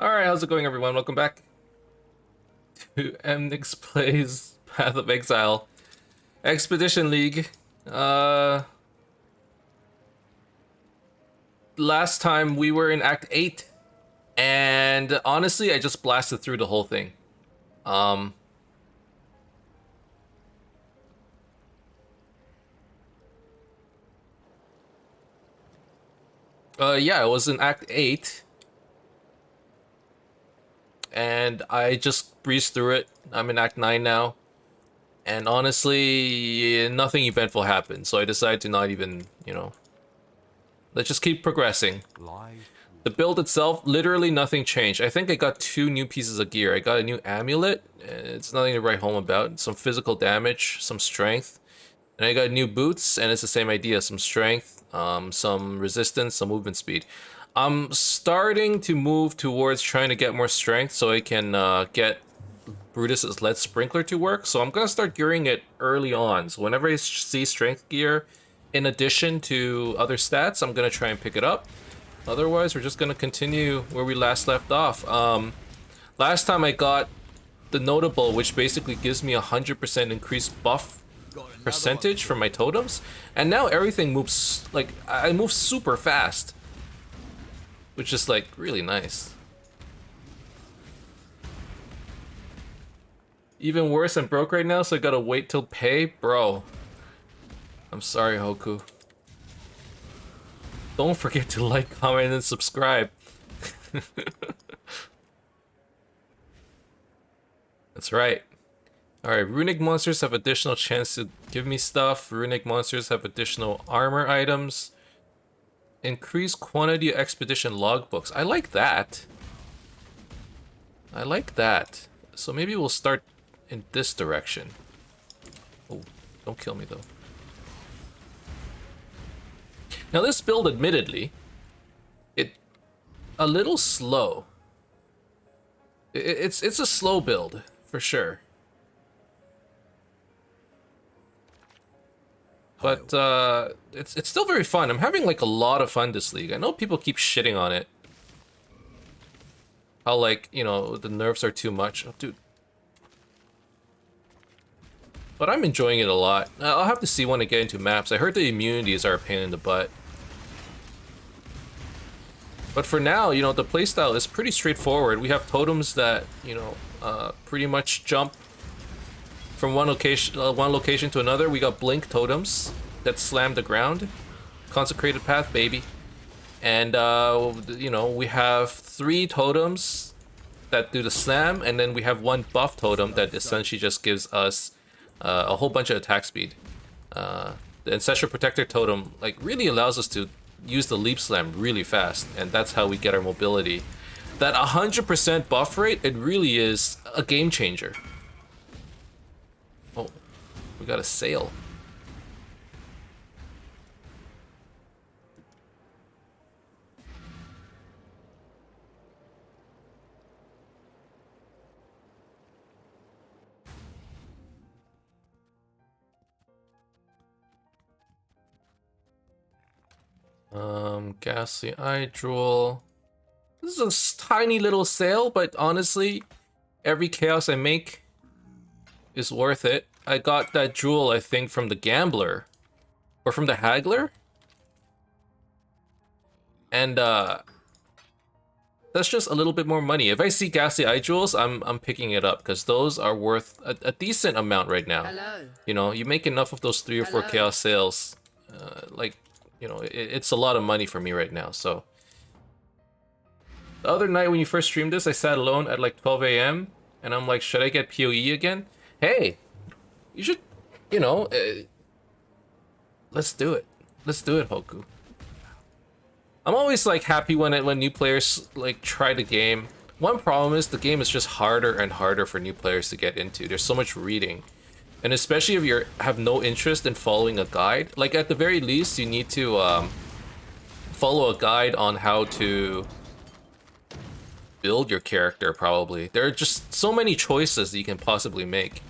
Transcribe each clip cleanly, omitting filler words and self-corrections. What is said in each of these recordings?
Alright, how's it going everyone? Welcome back to Emnix Plays Path of Exile Expedition League. Last time we were in Act 8, and honestly I just blasted through the whole thing. Yeah, it was in Act 8. And I just breezed through it. I'm in Act 9 now. And honestly, nothing eventful happened. So I decided to not even, let's just keep progressing. The build itself, literally nothing changed. I think I got 2 new pieces of gear. I got a new amulet. It's nothing to write home about. Some physical damage, some strength. And I got new boots, and it's the same idea. Some strength, some resistance, some movement speed. I'm starting to move towards trying to get more strength so I can get Brutus's lead sprinkler to work. So I'm going to start gearing it early on. So whenever I see strength gear in addition to other stats, I'm going to try and pick it up. Otherwise, we're just going to continue where we last left off. Last time I got the notable, which basically gives me 100% increased buff percentage for my totems. And now everything moves, like, I move super fast. Which is, like, really nice. Even worse, I'm broke right now, so I gotta wait till pay? Bro. I'm sorry, Hoku. Don't forget to like, comment, and subscribe. That's right. Alright, runic monsters have additional chance to give me stuff. Runic monsters have additional armor items. Increase quantity of expedition logbooks. I like that. I like that. So maybe we'll start in this direction. Oh, don't kill me though. Now this build, admittedly, it's a little slow. It's a slow build for sure. But it's still very fun. I'm having like a lot of fun this league. I know people keep shitting on it. How like, the nerfs are too much. Oh, dude. But I'm enjoying it a lot. I'll have to see when I get into maps. I heard the immunities are a pain in the butt. But for now, the playstyle is pretty straightforward. We have totems that, pretty much jump from one location to another. We got blink totems that slam the ground. Consecrated path, baby. And we have 3 totems that do the slam, and then we have 1 buff totem that essentially just gives us a whole bunch of attack speed. The Ancestral Protector totem like really allows us to use the leap slam really fast, and that's how we get our mobility. That 100% buff rate, it really is a game changer. Oh, we got a sail. Ghastly Eye Drool. This is a tiny little sail, but honestly, every chaos I make is worth it. I got that jewel, I think, from the Gambler. Or from the Haggler. And, that's just a little bit more money. If I see Ghastly Eye Jewels, I'm picking it up, because those are worth a decent amount right now. Hello. You make enough of those 3 or 4 chaos sales, it's a lot of money for me right now, so. The other night when you first streamed this, I sat alone at like 12 a.m. and I'm like, should I get PoE again? Hey, you should, let's do it. Let's do it, Hoku. I'm always like happy when new players like try the game. One problem is the game is just harder and harder for new players to get into. There's so much reading. And especially if you have no interest in following a guide, like at the very least, you need to follow a guide on how to build your character, probably. There are just so many choices that you can possibly make.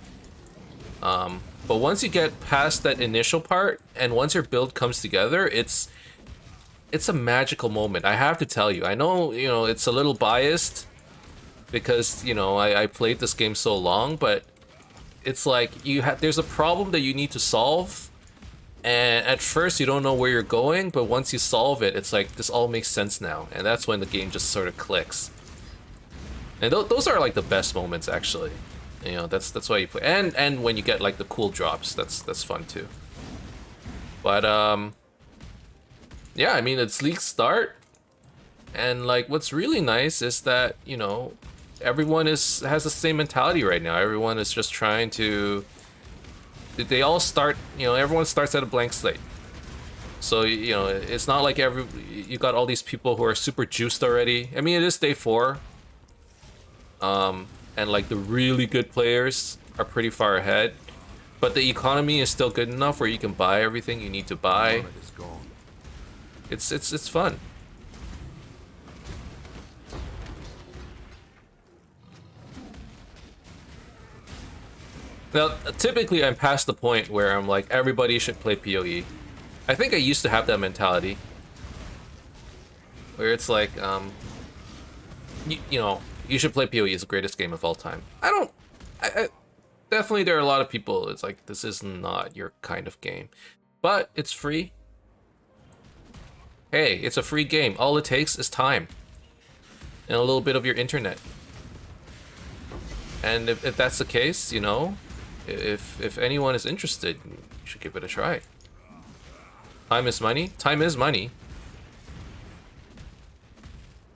But once you get past that initial part, and once your build comes together, it's a magical moment. I have to tell you. I know, it's a little biased, because you know I played this game so long, but it's like there's a problem that you need to solve, and at first you don't know where you're going, but once you solve it, it's like this all makes sense now, and that's when the game just sort of clicks. And those are like the best moments, actually. You know, that's why you play, and when you get like the cool drops, that's fun too. But yeah, I mean, it's League start, and like what's really nice is that, you know, everyone has the same mentality right now. Everyone is just trying to. They all start, you know, everyone starts at a blank slate. So you know, it's not like you got all these people who are super juiced already. I mean, it is day 4. And like the really good players are pretty far ahead, but the economy is still good enough where you can buy everything you need to buy. It's fun. Now, typically I'm past the point where I'm like, everybody should play PoE. I think I used to have that mentality, where it's like, you know, you should play PoE. It's the greatest game of all time. I definitely there are a lot of people, it's like, this is not your kind of game. But it's free. Hey, it's a free game. All it takes is time. And a little bit of your internet. And if that's the case, you know, if anyone is interested, you should give it a try. Time is money? Time is money.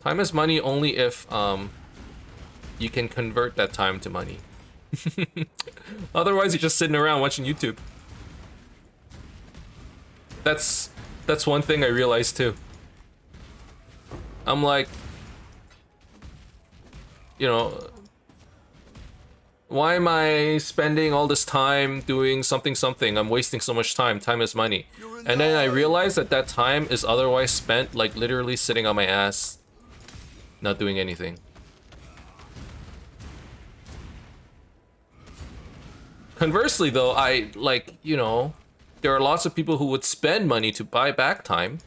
Time is money only if, you can convert that time to money. Otherwise, you're just sitting around watching YouTube. That's one thing I realized too. I'm like, you know, why am I spending all this time doing something? I'm wasting so much time. Time is money. And then I realized that time is otherwise spent like literally sitting on my ass, not doing anything. Conversely, though, I like, you know, there are lots of people who would spend money to buy back time.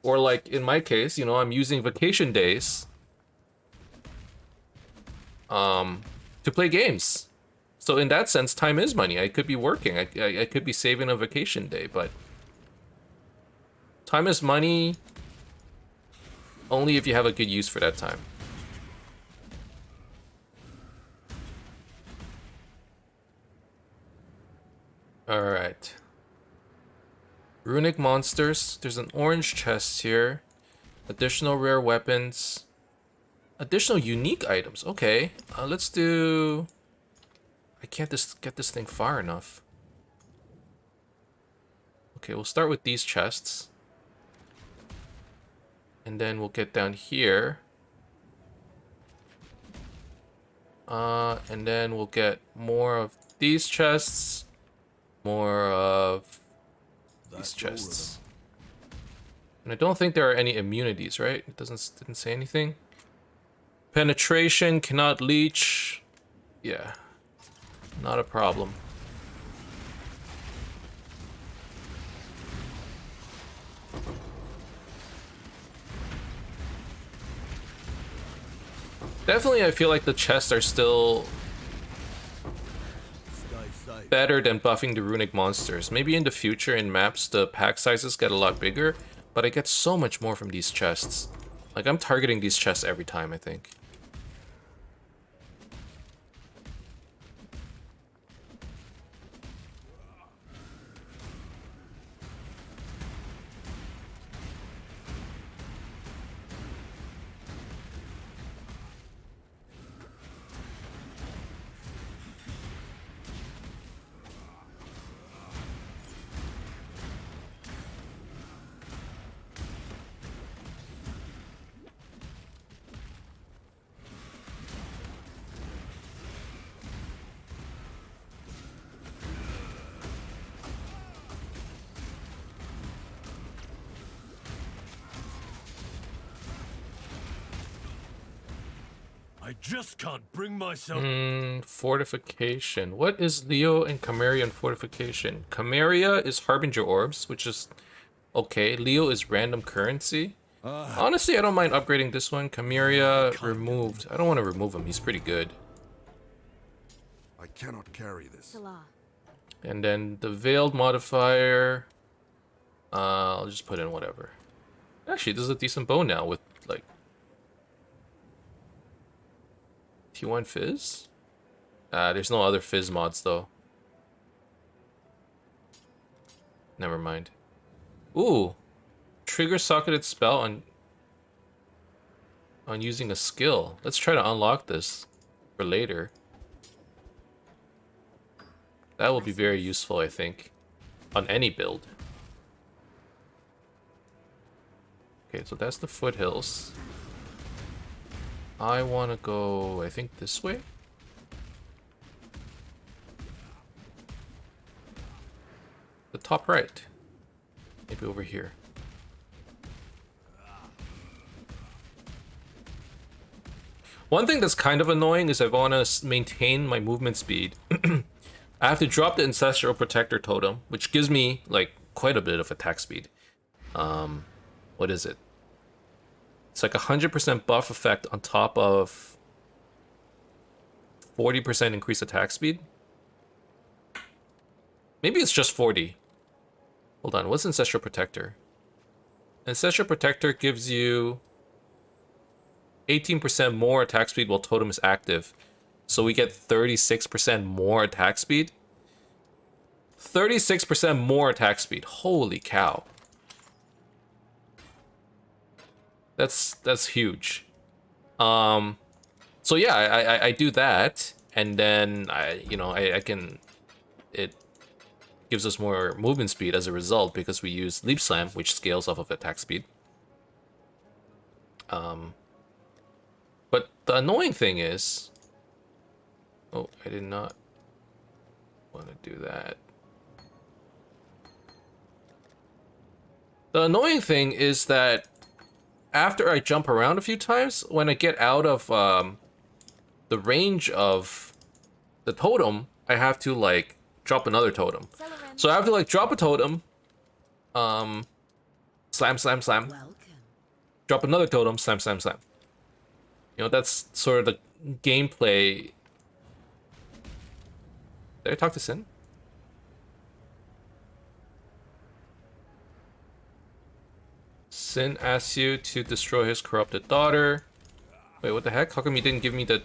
Or like in my case, you know, I'm using vacation days to play games. So in that sense, time is money. I could be working. I could be saving a vacation day, but time is money only if you have a good use for that time. Alright. Runic monsters. There's an orange chest here. Additional rare weapons. Additional unique items. Okay. Let's do... I can't get this thing far enough. Okay, we'll start with these chests. And then we'll get down here. And then we'll get more of these chests. More of these chests. And I don't think there are any immunities, right? It didn't say anything. Penetration, cannot leech. Yeah. Not a problem. Definitely I feel like the chests are still better than buffing the runic monsters. Maybe in the future in maps the pack sizes get a lot bigger, but I get so much more from these chests. Like I'm targeting these chests every time, I think. I just can't bring myself. Fortification. What is Leo and Chimera and fortification? Chimera is Harbinger Orbs, which is okay. Leo is random currency. Honestly, I don't mind upgrading this one. Chimera removed. I don't want to remove him. He's pretty good. I cannot carry this. Salah. And then the veiled modifier. I'll just put in whatever. Actually, this is a decent bow now with like T1 Fizz. There's no other Fizz mods though. Never mind. Ooh, trigger socketed spell on using a skill. Let's try to unlock this for later. That will be very useful, I think, on any build. Okay, so that's the foothills. I want to go, I think, this way? The top right. Maybe over here. One thing that's kind of annoying is I want to maintain my movement speed. I have to drop the Ancestral Protector Totem, which gives me, like, quite a bit of attack speed. What is it? It's like 100% buff effect on top of 40% increased attack speed. Maybe it's just 40. Hold on, what's Ancestral Protector? Ancestral Protector gives you 18% more attack speed while Totem is active. So we get 36% more attack speed. 36% more attack speed. Holy cow. That's huge. So yeah, I do that, and then I can, it gives us more movement speed as a result because we use Leap Slam, which scales off of attack speed. But the annoying thing is, oh, I did not want to do that. The annoying thing is that after I jump around a few times, when I get out of the range of the totem, I have to like drop another totem. So I have to like drop a totem, slam, slam, slam, Welcome. drop another totem, slam, slam, slam. You know, that's sort of the gameplay. Did I talk to Sin? Sin asks you to destroy his corrupted daughter. Wait, what the heck? How come you didn't give me the...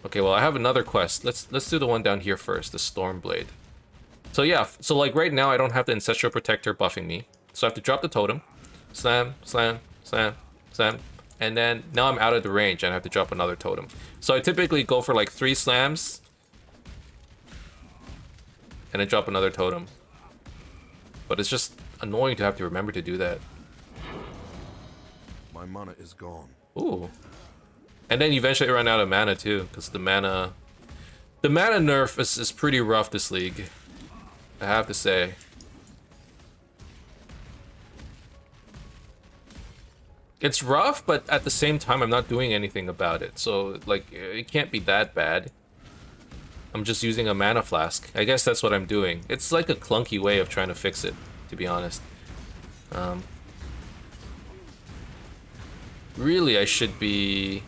Okay, well, I have another quest. Let's do the one down here first, the Stormblade. So yeah, so like right now I don't have the Ancestral Protector buffing me. So I have to drop the totem. Slam, slam, slam, slam. And then now I'm out of the range and I have to drop another totem. So I typically go for like 3 slams. And then drop another totem. But it's just annoying to have to remember to do that. My mana is gone. Ooh. And then you eventually run out of mana too, because the mana nerf is pretty rough this league, I have to say. It's rough, but at the same time I'm not doing anything about it, so like it can't be that bad. I'm just using a mana flask. I guess that's what I'm doing. It's like a clunky way of trying to fix it, to be honest. Really, I should be...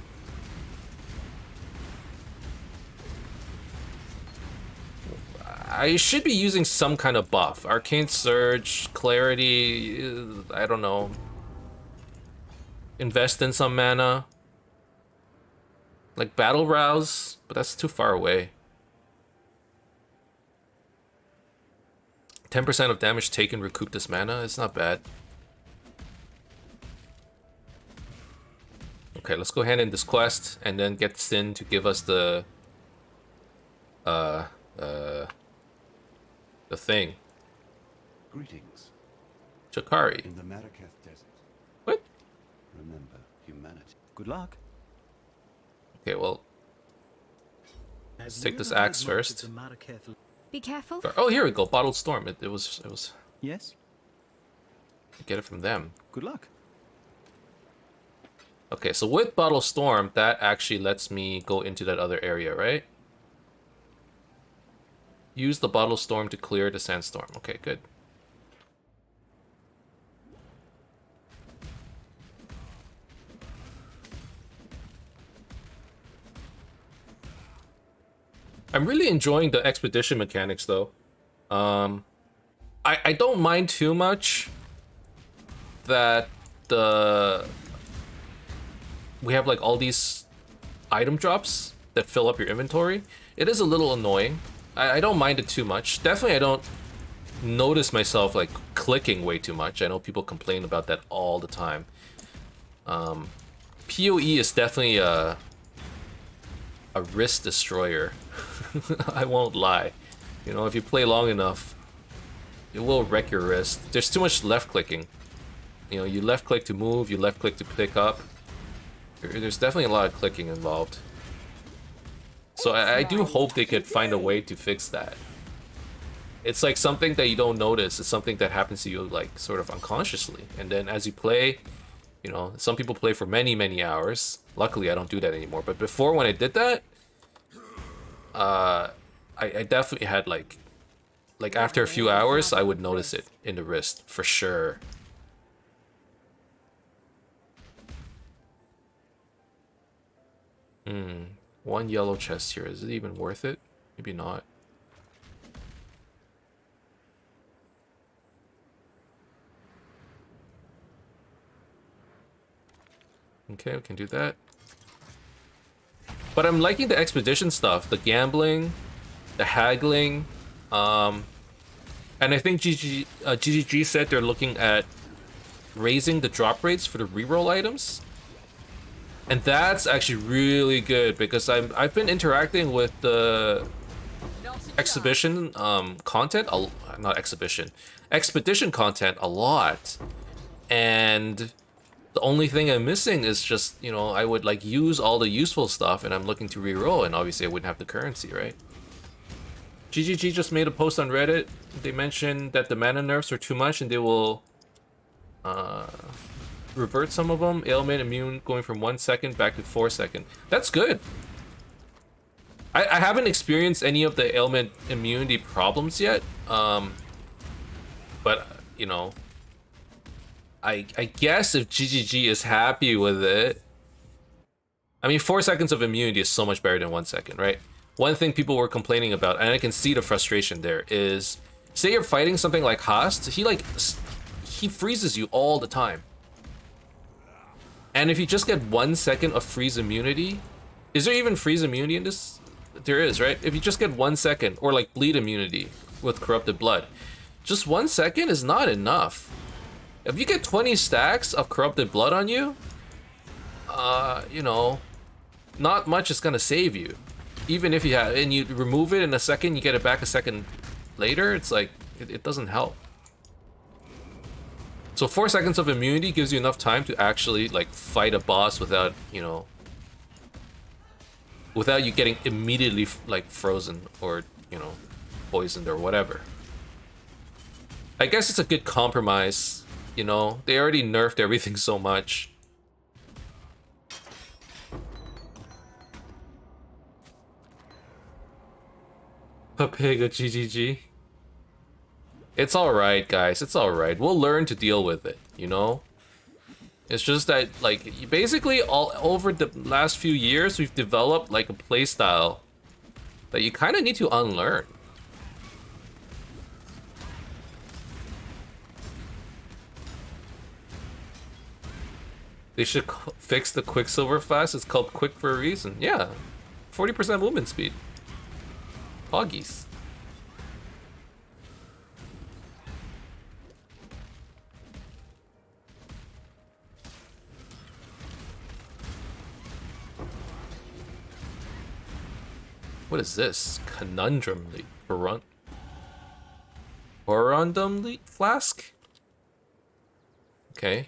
I should be using some kind of buff. Arcane Surge, Clarity, I don't know. Invest in some mana. Like Battle Rouse, but that's too far away. 10% of damage taken recoup this mana. It's not bad. Okay, let's go ahead and this quest and then get Sin to give us the thing. Greetings. Shakari. In the Marraketh Desert, What? remember humanity. Good luck. Okay, well, let's take this axe first. Be careful. Oh, here we go. Bottled Storm. It was. Yes. Get it from them. Good luck. Okay, so with Bottled Storm, that actually lets me go into that other area, right? Use the Bottled Storm to clear the Sandstorm. Okay, good. I'm really enjoying the expedition mechanics though. I don't mind too much that we have like all these item drops that fill up your inventory. It is a little annoying. I don't mind it too much. Definitely I don't notice myself like clicking way too much. I know people complain about that all the time. PoE is definitely a wrist destroyer. I won't lie. You know, if you play long enough, it will wreck your wrist. There's too much left clicking. You know, you left click to move, you left click to pick up. There's definitely a lot of clicking involved. So I do hope they could find a way to fix that. It's like something that you don't notice. It's something that happens to you like sort of unconsciously. And then as you play, you know, some people play for many, many hours. Luckily, I don't do that anymore. But before, when I did that, I definitely had like after a few hours, I would notice it in the wrist for sure. One yellow chest here. Is it even worth it? Maybe not. Okay, we can do that. But I'm liking the expedition stuff, the gambling, the haggling, and I think GGG said they're looking at raising the drop rates for the reroll items. And that's actually really good because I've been interacting with the exhibition content, not exhibition, expedition content a lot. And the only thing I'm missing is just, you know, I would like use all the useful stuff and I'm looking to reroll, and obviously I wouldn't have the currency, right? GGG just made a post on Reddit. They mentioned that the mana nerfs are too much and they will revert some of them. Ailment immune going from 1 second back to 4 seconds. That's good. I haven't experienced any of the ailment immunity problems yet. But, you know, I guess if GGG is happy with it, I mean, 4 seconds of immunity is so much better than 1 second, right? One thing people were complaining about, and I can see the frustration there, is say you're fighting something like Hast, he freezes you all the time. And if you just get 1 second of freeze immunity, is there even freeze immunity in this? There is, right? If you just get 1 second, or like bleed immunity with corrupted blood, just 1 second is not enough. If you get 20 stacks of corrupted blood on you, you know, not much is gonna save you. Even if you have, and you remove it in a second, you get it back a second later, it's like, it doesn't help. So 4 seconds of immunity gives you enough time to actually like fight a boss without, you know, without you getting immediately like frozen or, you know, poisoned or whatever. I guess it's a good compromise, you know. They already nerfed everything so much. Papega GGG. It's alright, guys. It's alright. We'll learn to deal with it, you know? It's just that, like, basically all over the last few years, we've developed, like, a playstyle that you kind of need to unlearn. They should fix the Quicksilver flask. It's called Quick for a reason. Yeah. 40% movement speed. Poggies. What is this? Conundrum leak. Corundum leak flask? Okay.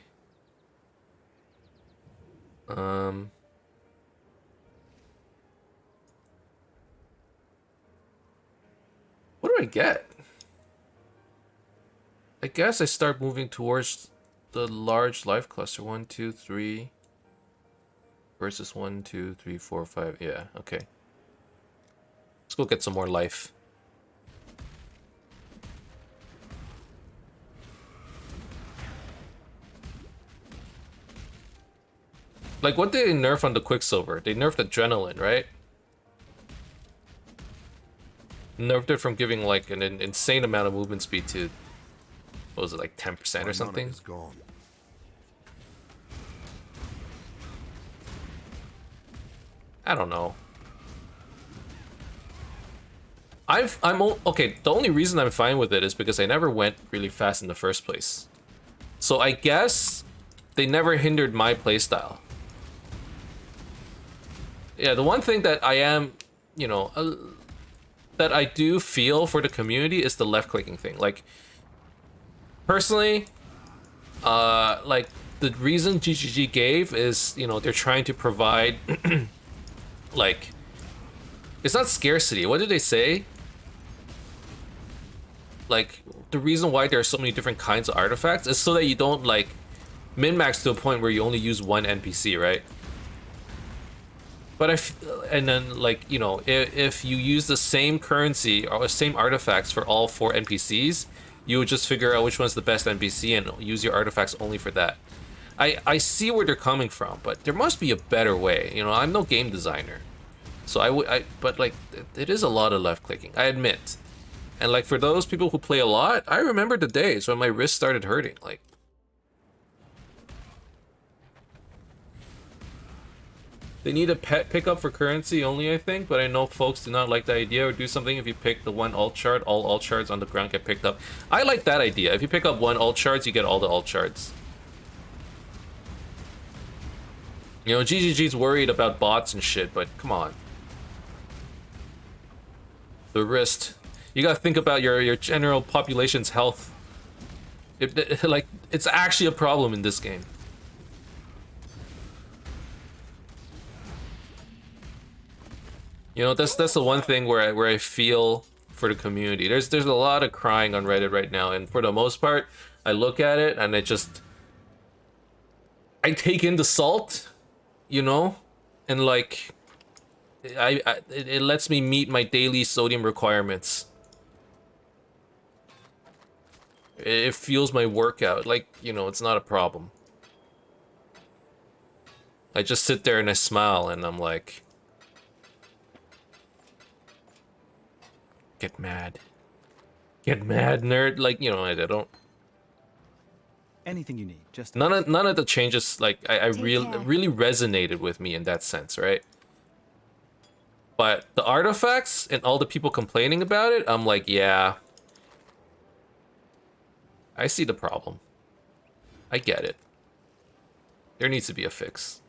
What do I get? I guess I start moving towards the large life cluster. 1, 2, 3 versus 1, 2, 3, 4, 5. Yeah, okay. Let's go get some more life. Like, what did they nerf on the Quicksilver? They nerfed Adrenaline, right? Nerfed it from giving like an insane amount of movement speed to, what was it, like 10% My or mana something? is gone. I don't know. Okay, the only reason I'm fine with it is because I never went really fast in the first place. So I guess they never hindered my playstyle. Yeah, the one thing that I am, you know, that I do feel for the community is the left clicking thing. Like, personally, like the reason GGG gave is, you know, they're trying to provide like, it's not scarcity. What did they say? Like, the reason why there are so many different kinds of artifacts is so that you don't like min-max to a point where you only use one NPC, right? But and then like, you know, if you use the same currency or the same artifacts for all 4 NPCs, you would just figure out which one's the best NPC and use your artifacts only for that. I see where they're coming from, but there must be a better way. You know, I'm no game designer, so but like, it is a lot of left clicking, I admit. And like, for those people who play a lot, I remember the days when my wrist started hurting. Like, they need a pet pickup for currency only, I think, but I know folks do not like the idea, or do something if you pick the one alt shard, all alt shards on the ground get picked up. I like that idea. If you pick up one alt shards, you get all the alt shards. You know, GGG's worried about bots and shit, but come on. The wrist. You gotta think about your general population's health. Like, it's actually a problem in this game. You know, that's the one thing where I feel for the community. There's a lot of crying on Reddit right now, and for the most part, I look at it and I take in the salt, you know, and like, it lets me meet my daily sodium requirements. It fuels my workout. Like, you know, it's not a problem. I just sit there and I smile and I'm like, get mad. Get mad, nerd. Like, you know, I don't. Anything you need, just None of the changes, like, I Take really care. really resonated with me in that sense, right? But the artifacts and all the people complaining about it, I'm like, yeah, I see the problem. I get it. There needs to be a fix.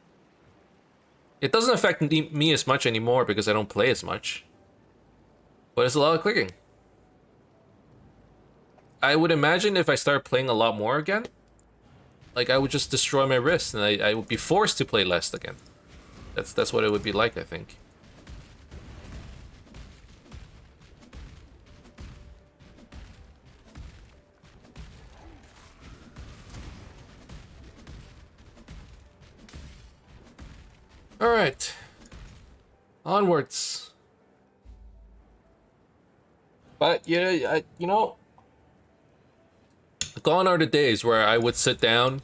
It doesn't affect me as much anymore because I don't play as much. But it's a lot of clicking. I would imagine if I start playing a lot more again, like, I would just destroy my wrist and I would be forced to play less again. That's what it would be like, I think. All right, onwards. But yeah, you know, gone are the days where I would sit down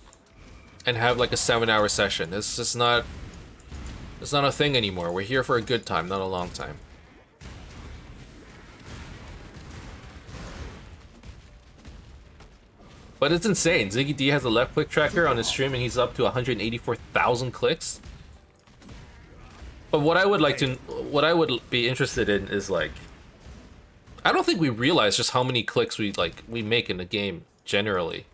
and have like a 7-hour session. It's just not. It's not a thing anymore. We're here for a good time, not a long time. But it's insane. Ziggy D has a left click tracker on his stream and he's up to 184,000 clicks. But what I would be interested in is like, I don't think we realize just how many clicks we make in the game generally.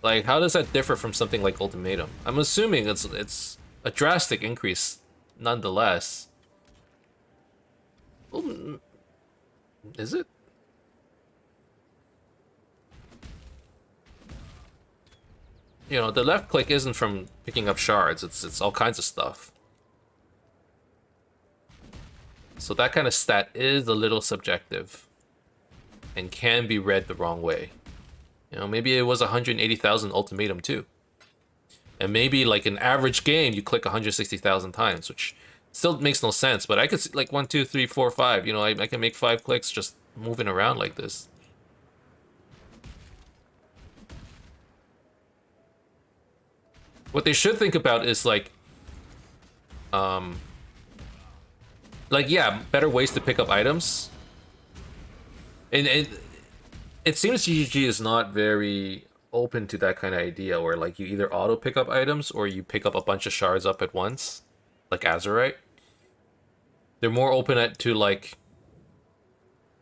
Like, how does that differ from something like Ultimatum? I'm assuming it's a drastic increase nonetheless. Well, is it? You know, the left click isn't from picking up shards, it's all kinds of stuff. So that kind of stat is a little subjective and can be read the wrong way. You know, maybe it was 180,000 Ultimatum too. And maybe like an average game, you click 160,000 times, which still makes no sense. But I could see like 1, 2, 3, 4, 5. You know, I can make 5 clicks just moving around like this. What they should think about is like, yeah, better ways to pick up items. And it seems GGG is not very open to that kind of idea where like you either auto pick up items or you pick up a bunch of shards up at once, like Azurite. They're more open to like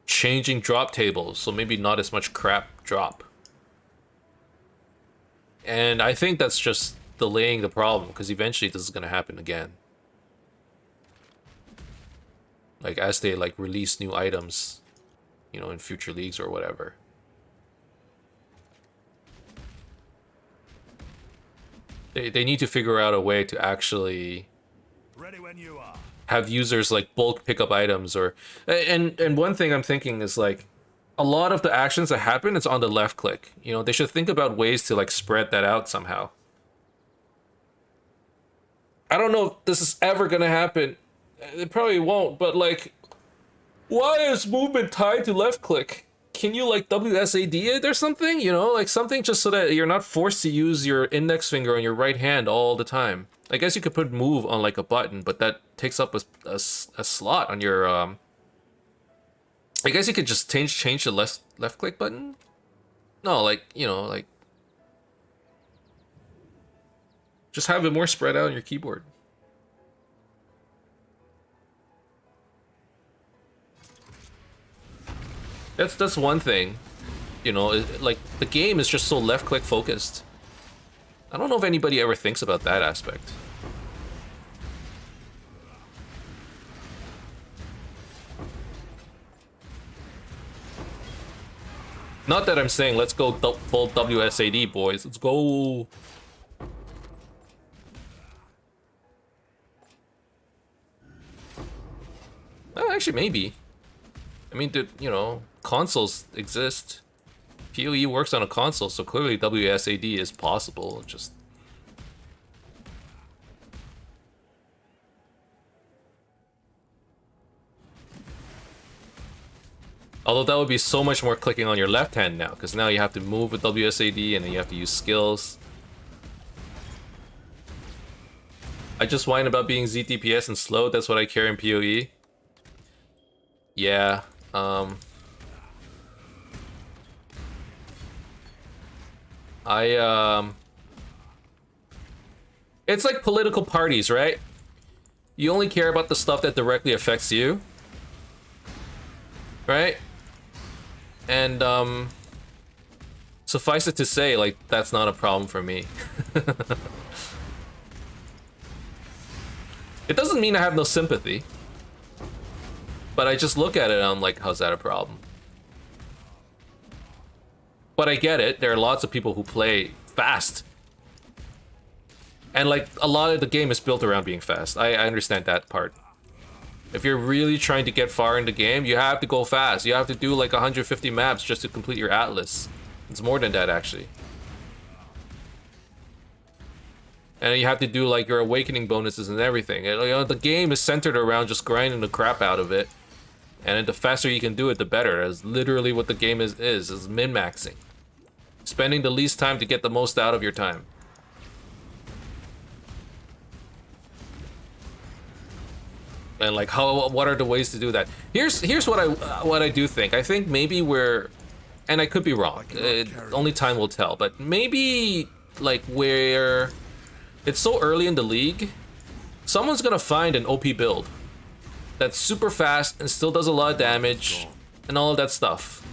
changing drop tables, so maybe not as much crap drop. And I think that's just delaying the problem, because eventually this is gonna happen again. Like as they like release new items, you know, in future leagues or whatever. They need to figure out a way to actually Ready when you are. have users like bulk pick up items, or and one thing I'm thinking is like a lot of the actions that happen, it's on the left click. You know, they should think about ways to like spread that out somehow. I don't know if this is ever gonna happen. It probably won't, but like, why is movement tied to left click? Can you like WSAD it or something? You know, like something just so that you're not forced to use your index finger on your right hand all the time. I guess you could put move on like a button, but that takes up a slot on your I guess you could just change the left click button. No, like, you know, like just have it more spread out on your keyboard. That's one thing, you know, like the game is just so left click focused. I don't know if anybody ever thinks about that aspect. Not that I'm saying let's go full WSAD, boys. Let's go. Well, actually, maybe. I mean, you know, consoles exist. PoE works on a console, so clearly WSAD is possible. Just although that would be so much more clicking on your left hand now, because now you have to move with WSAD and then you have to use skills. I just whine about being ZTPS and slow. That's what I care in PoE. Yeah. It's like political parties, right? You only care about the stuff that directly affects you, right? And suffice it to say, like, that's not a problem for me. It doesn't mean I have no sympathy, but I just look at it and I'm like, how's that a problem? But I get it. There are lots of people who play fast. And like, a lot of the game is built around being fast. I understand that part. If you're really trying to get far in the game, you have to go fast. You have to do like 150 maps just to complete your Atlas. It's more than that, actually. And you have to do like your awakening bonuses and everything. And, you know, the game is centered around just grinding the crap out of it. And the faster you can do it, the better. That's literally what the game is min-maxing. Spending the least time to get the most out of your time. And like, what are the ways to do that? Here's what I do think. I think maybe we're, and I could be wrong. Only time will tell. But maybe like where it's so early in the league, someone's gonna find an OP build that's super fast and still does a lot of damage and all of that stuff.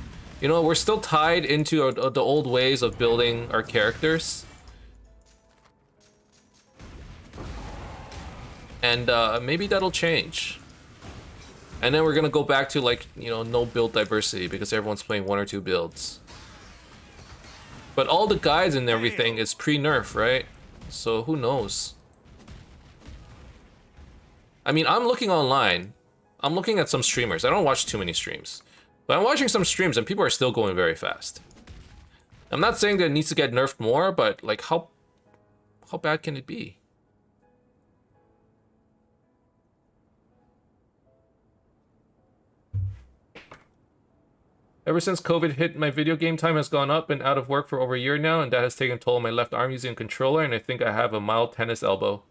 You know, we're still tied into the old ways of building our characters. And maybe that'll change. And then we're gonna go back to like, you know, no build diversity because everyone's playing one or two builds. But all the guides and everything is pre-nerf, right? So who knows? I mean, I'm looking online. I'm looking at some streamers. I don't watch too many streams. But I'm watching some streams and people are still going very fast. I'm not saying that it needs to get nerfed more, but like how bad can it be? Ever since COVID hit, my video game time has gone up and out of work for over a year now, and that has taken a toll on my left arm using a controller, and I think I have a mild tennis elbow.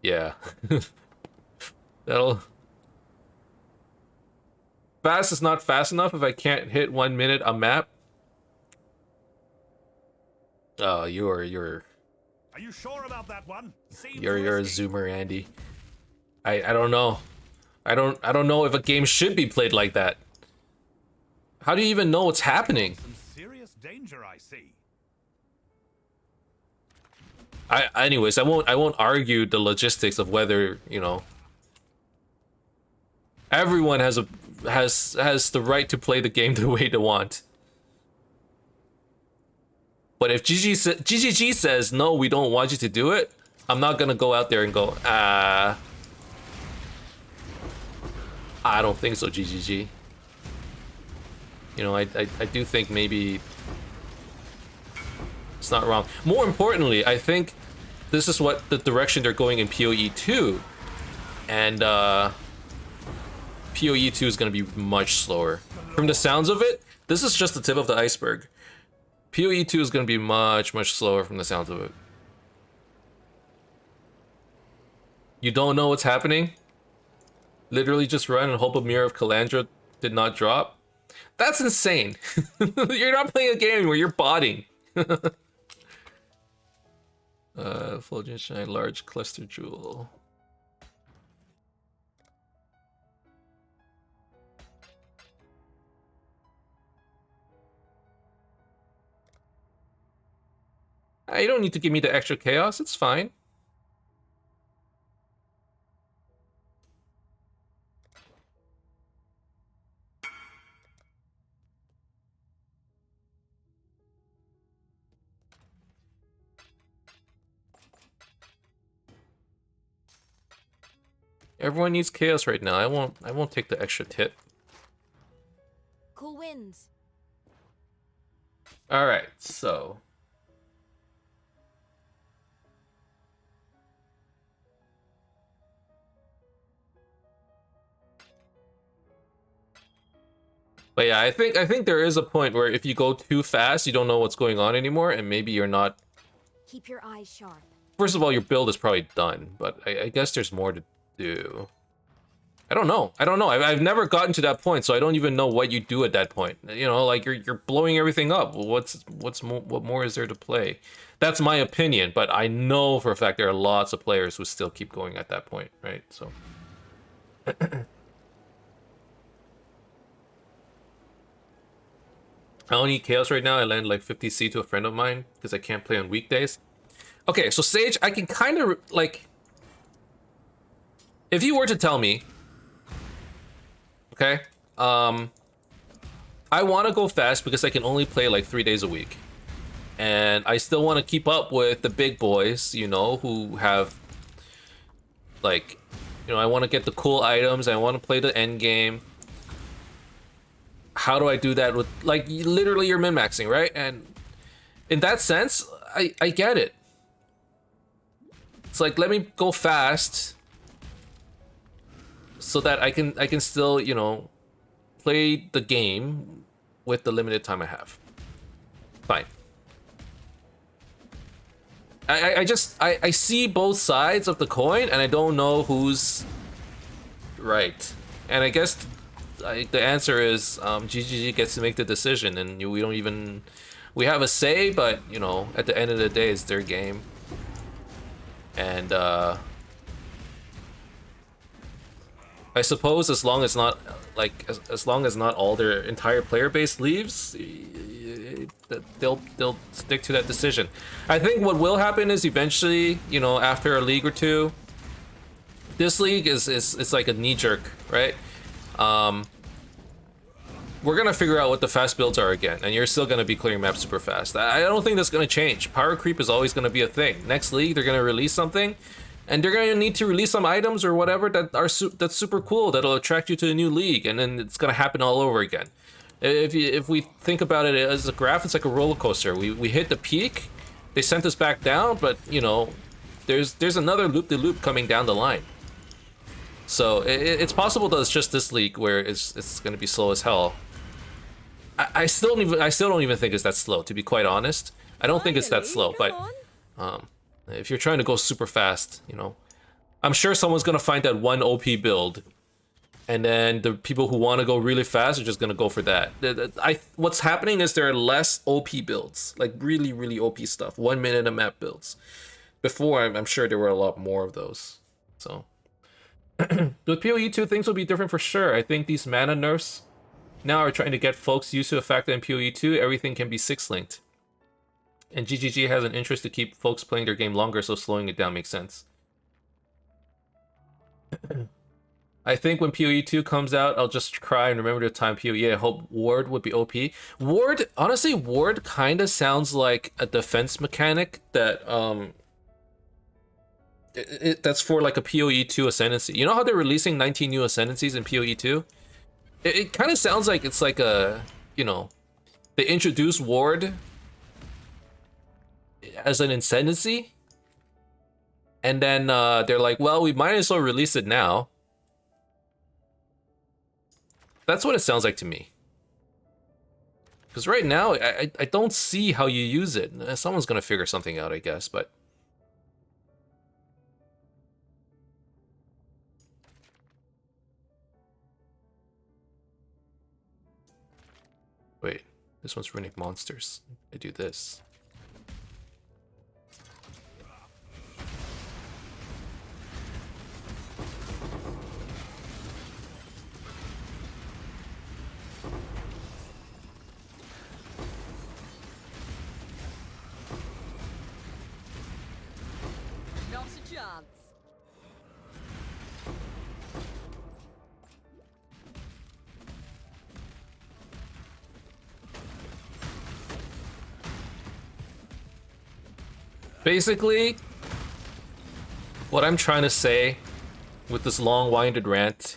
Yeah. That'll... Fast is not fast enough if I can't hit 1 minute a map. Oh, you're Are you sure about that one? a zoomer, Andy. I don't know. I don't know if a game should be played like that. How do you even know what's happening? Some serious danger, I see. Anyways, I won't argue the logistics of whether, you know, everyone has the right to play the game the way they want. But if GGG says no, we don't want you to do it, I'm not gonna go out there and go, I don't think so, GGG. You know, I do think maybe it's not wrong. More importantly, I think this is what the direction they're going in PoE 2, and PoE 2 is going to be much slower. From the sounds of it, this is just the tip of the iceberg. PoE 2 is going to be much slower from the sounds of it. You don't know what's happening? Literally just run and hope a Mirror of Calandra did not drop? That's insane. You're not playing a game where you're botting. Fulgent Shine, large cluster jewel. You don't need to give me the extra chaos, it's fine. Everyone needs chaos right now. I won't take the extra tip. Cool winds. All right, so but yeah, I think there is a point where if you go too fast, you don't know what's going on anymore, and maybe you're not. Keep your eyes sharp. First of all, your build is probably done, but I guess there's more to do. I don't know. I've never gotten to that point, so I don't even know what you do at that point. You know, like you're blowing everything up. What more is there to play? That's my opinion, but I know for a fact there are lots of players who still keep going at that point, right? So. I don't need chaos right now. I land like 50C to a friend of mine because I can't play on weekdays. Okay, so Sage, I can kind of like, if you were to tell me, okay, I want to go fast because I can only play like 3 days a week, and I still want to keep up with the big boys, you know, who have like, you know, I want to get the cool items. I want to play the end game. How do I do that with, like, literally you're min-maxing, right? And in that sense, I get it. It's like, let me go fast so that I can still, you know, play the game with the limited time I have. Fine. I see both sides of the coin, and I don't know who's right. And I guess the answer is GGG gets to make the decision, and we have a say, but you know, at the end of the day, it's their game. And I suppose as long as not like as long as not all their entire player base leaves, they'll stick to that decision. I think what will happen is eventually, you know, after a league or two, this league is it's like a knee jerk, right? We're gonna figure out what the fast builds are again, and you're still gonna be clearing maps super fast. I don't think that's gonna change. Power creep is always gonna be a thing. Next league, they're gonna release something, and they're gonna need to release some items or whatever that's super cool, that'll attract you to a new league, and then it's gonna happen all over again. If we think about it as a graph, it's like a roller coaster. We hit the peak, they sent us back down, but you know, there's another loop-de-loop coming down the line. So it's possible that it's just this league where it's gonna be slow as hell. I still don't even think it's that slow, to be quite honest. I don't think it's that slow, but if you're trying to go super fast, you know, I'm sure someone's gonna find that one OP build And then the people who want to go really fast are just gonna go for that. What's happening is there are less OP builds, like really, really OP stuff. 1 minute a map builds. Before, I'm sure there were a lot more of those. So, with PoE 2, things will be different for sure. I think these mana nerfs now are trying to get folks used to the fact that in PoE 2, everything can be 6-linked. And GGG has an interest to keep folks playing their game longer, so slowing it down makes sense. I think when PoE 2 comes out, I'll just cry and remember the time PoE. I hope Ward would be OP. Ward, honestly, Ward kind of sounds like a defense mechanic that that's for like a PoE 2 ascendancy. You know how they're releasing 19 new ascendancies in PoE 2? It kind of sounds like it's like a, you know, they introduce Ward as an ascendancy, and then they're like, well, we might as well release it now. That's what it sounds like to me. Because right now, I don't see how you use it. Someone's gonna figure something out, I guess, but... Wait, this one's runic monsters. I do this. Not a chance. Basically, what I'm trying to say with this long-winded rant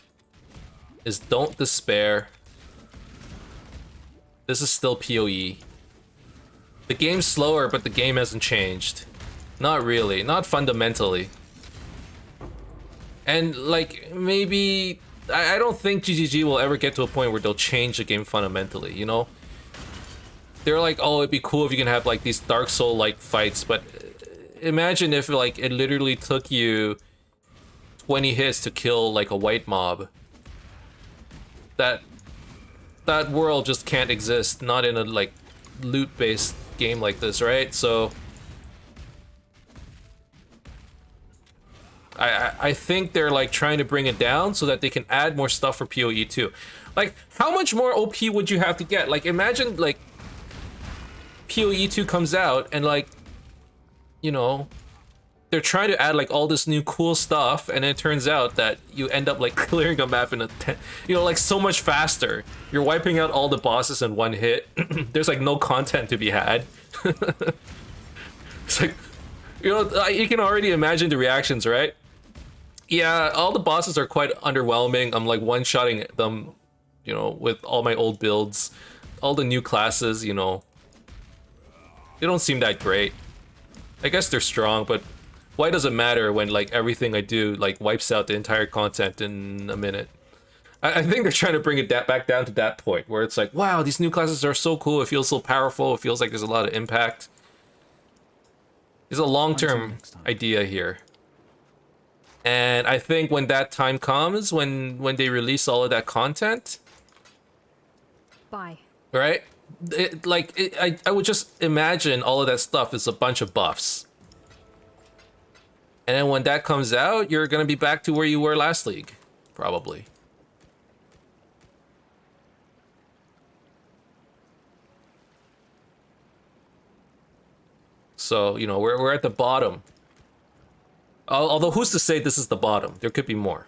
is don't despair. This is still PoE. The game's slower, but the game hasn't changed. Not really, not fundamentally. And like, maybe, I don't think GGG will ever get to a point where they'll change the game fundamentally, you know? They're like, oh, it'd be cool if you can have like these Dark Soul-like fights, but imagine if like it literally took you 20 hits to kill like a white mob. That world just can't exist, not in a like loot-based game like this, right? So I think they're like trying to bring it down so that they can add more stuff for PoE 2. Like, how much more OP would you have to get? Like, imagine like PoE 2 comes out and like, you know, they're trying to add like all this new cool stuff, and it turns out that you end up like clearing a map in a you know, like so much faster. You're wiping out all the bosses in one hit. There's like no content to be had. It's like, you know, you can already imagine the reactions, right? Yeah, all the bosses are quite underwhelming. I'm like one-shotting them, you know, with all my old builds. All the new classes, you know, they don't seem that great. I guess they're strong, but why does it matter when like everything I do like wipes out the entire content in a minute? I think they're trying to bring it back down to that point where it's like, wow, these new classes are so cool. It feels so powerful. It feels like there's a lot of impact. There's a long-term idea here. And I think when that time comes, when they release all of that content, Bye. right? I would just imagine all of that stuff is a bunch of buffs. And then when that comes out, you're gonna be back to where you were last league, probably. So, you know, we're at the bottom. Although, who's to say this is the bottom? There could be more.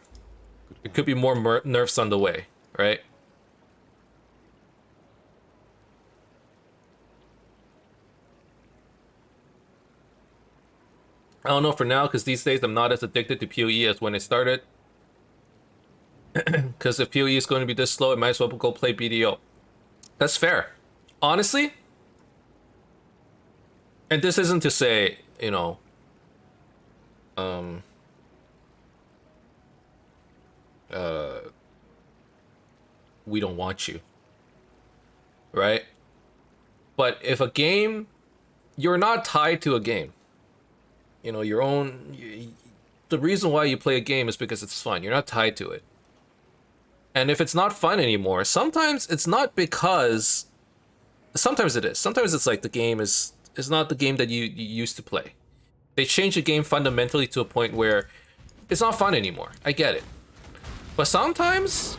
There could be more nerfs on the way, right? I don't know for now, because these days I'm not as addicted to PoE as when I started. Because if PoE is going to be this slow, I might as well go play BDO. That's fair. Honestly, and this isn't to say, you know, we don't want you, right? But if a game, you're not tied to a game. You know, your own, the reason why you play a game is because it's fun. You're not tied to it. And if it's not fun anymore, sometimes it's not because... Sometimes it is. Sometimes it's like the game is not the game that you used to play. They change the game fundamentally to a point where it's not fun anymore. I get it. But sometimes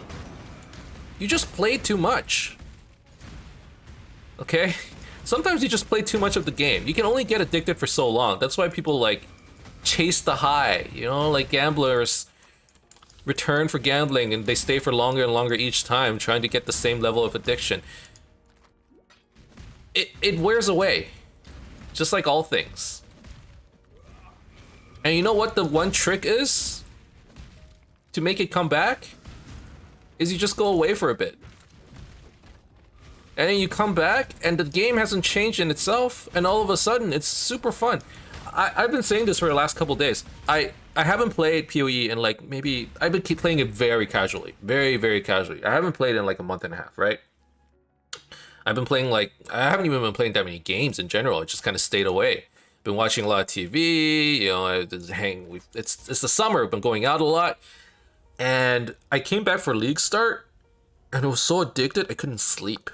you just play too much. Okay? Sometimes you just play too much of the game. You can only get addicted for so long. That's why people like chase the high, you know, like gamblers return for gambling and they stay for longer and longer each time trying to get the same level of addiction. It wears away, just like all things. And you know what the one trick is to make it come back? Is you just go away for a bit. And then you come back and the game hasn't changed in itself and all of a sudden it's super fun. I've been saying this for the last couple days. I haven't played PoE in like maybe... I've been keep playing it very casually. Very, very casually. I haven't played it in like a month and a half, right? I've been playing like... I haven't even been playing that many games in general. I just kind of stayed away. Been watching a lot of TV, you know, it's the summer, I've been going out a lot. And I came back for League start and I was so addicted I couldn't sleep.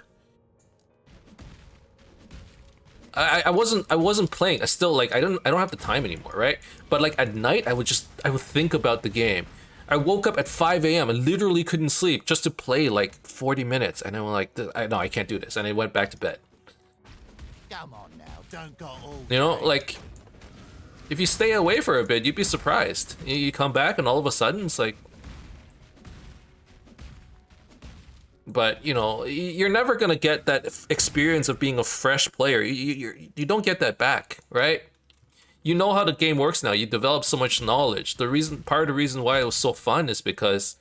I wasn't playing. I still like I don't have the time anymore, right? But like at night I would think about the game. I woke up at 5 a.m. and literally couldn't sleep just to play like 40 minutes and I'm like, no, I can't do this, and I went back to bed. Come on now, don't go all... You know, like if you stay away for a bit, you'd be surprised. You come back and all of a sudden it's like... But, you know, you're never going to get that experience of being a fresh player. You don't get that back, right? You know how the game works now. You develop so much knowledge. Part of the reason why it was so fun is because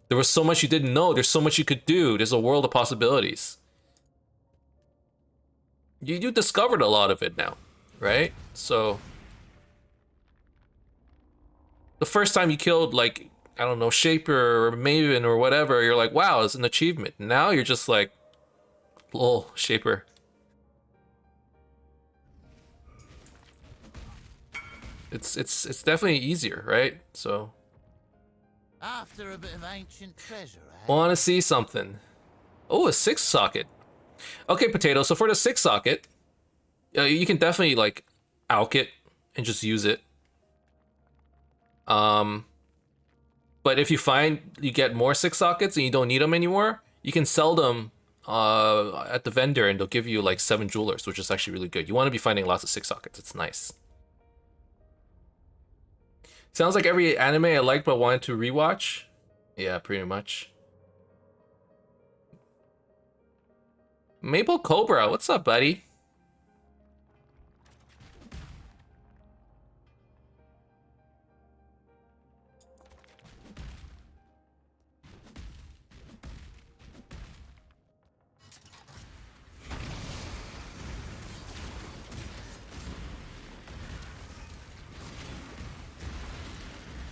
there was so much you didn't know. There's so much you could do. There's a world of possibilities. You discovered a lot of it now, right? So the first time you killed, like, I don't know, Shaper or Maven or whatever, you're like, wow, it's an achievement. Now you're just like, lol, Shaper. It's definitely easier, right? So After a bit of ancient treasure, eh? want to see something. Oh, a 6 socket. Okay, Potato, so for the 6 socket, you can definitely like alch it and just use it. But if you find you get more 6 sockets and you don't need them anymore, you can sell them at the vendor and they'll give you like 7 jewelers, which is actually really good. You want to be finding lots of 6 sockets. It's nice. Sounds like every anime I liked but wanted to rewatch. Yeah, pretty much. Maple Cobra, what's up, buddy?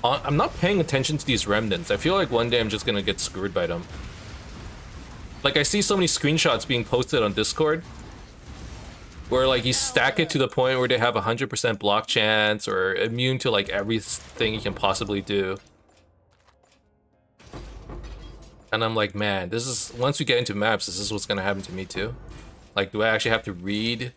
I'm not paying attention to these remnants. I feel like one day I'm just gonna get screwed by them. Like, I see so many screenshots being posted on Discord where, like, you stack it to the point where they have 100% block chance or immune to, like, everything you can possibly do. And I'm like, man, this is... Once we get into maps, this is what's gonna happen to me, too. Like, do I actually have to read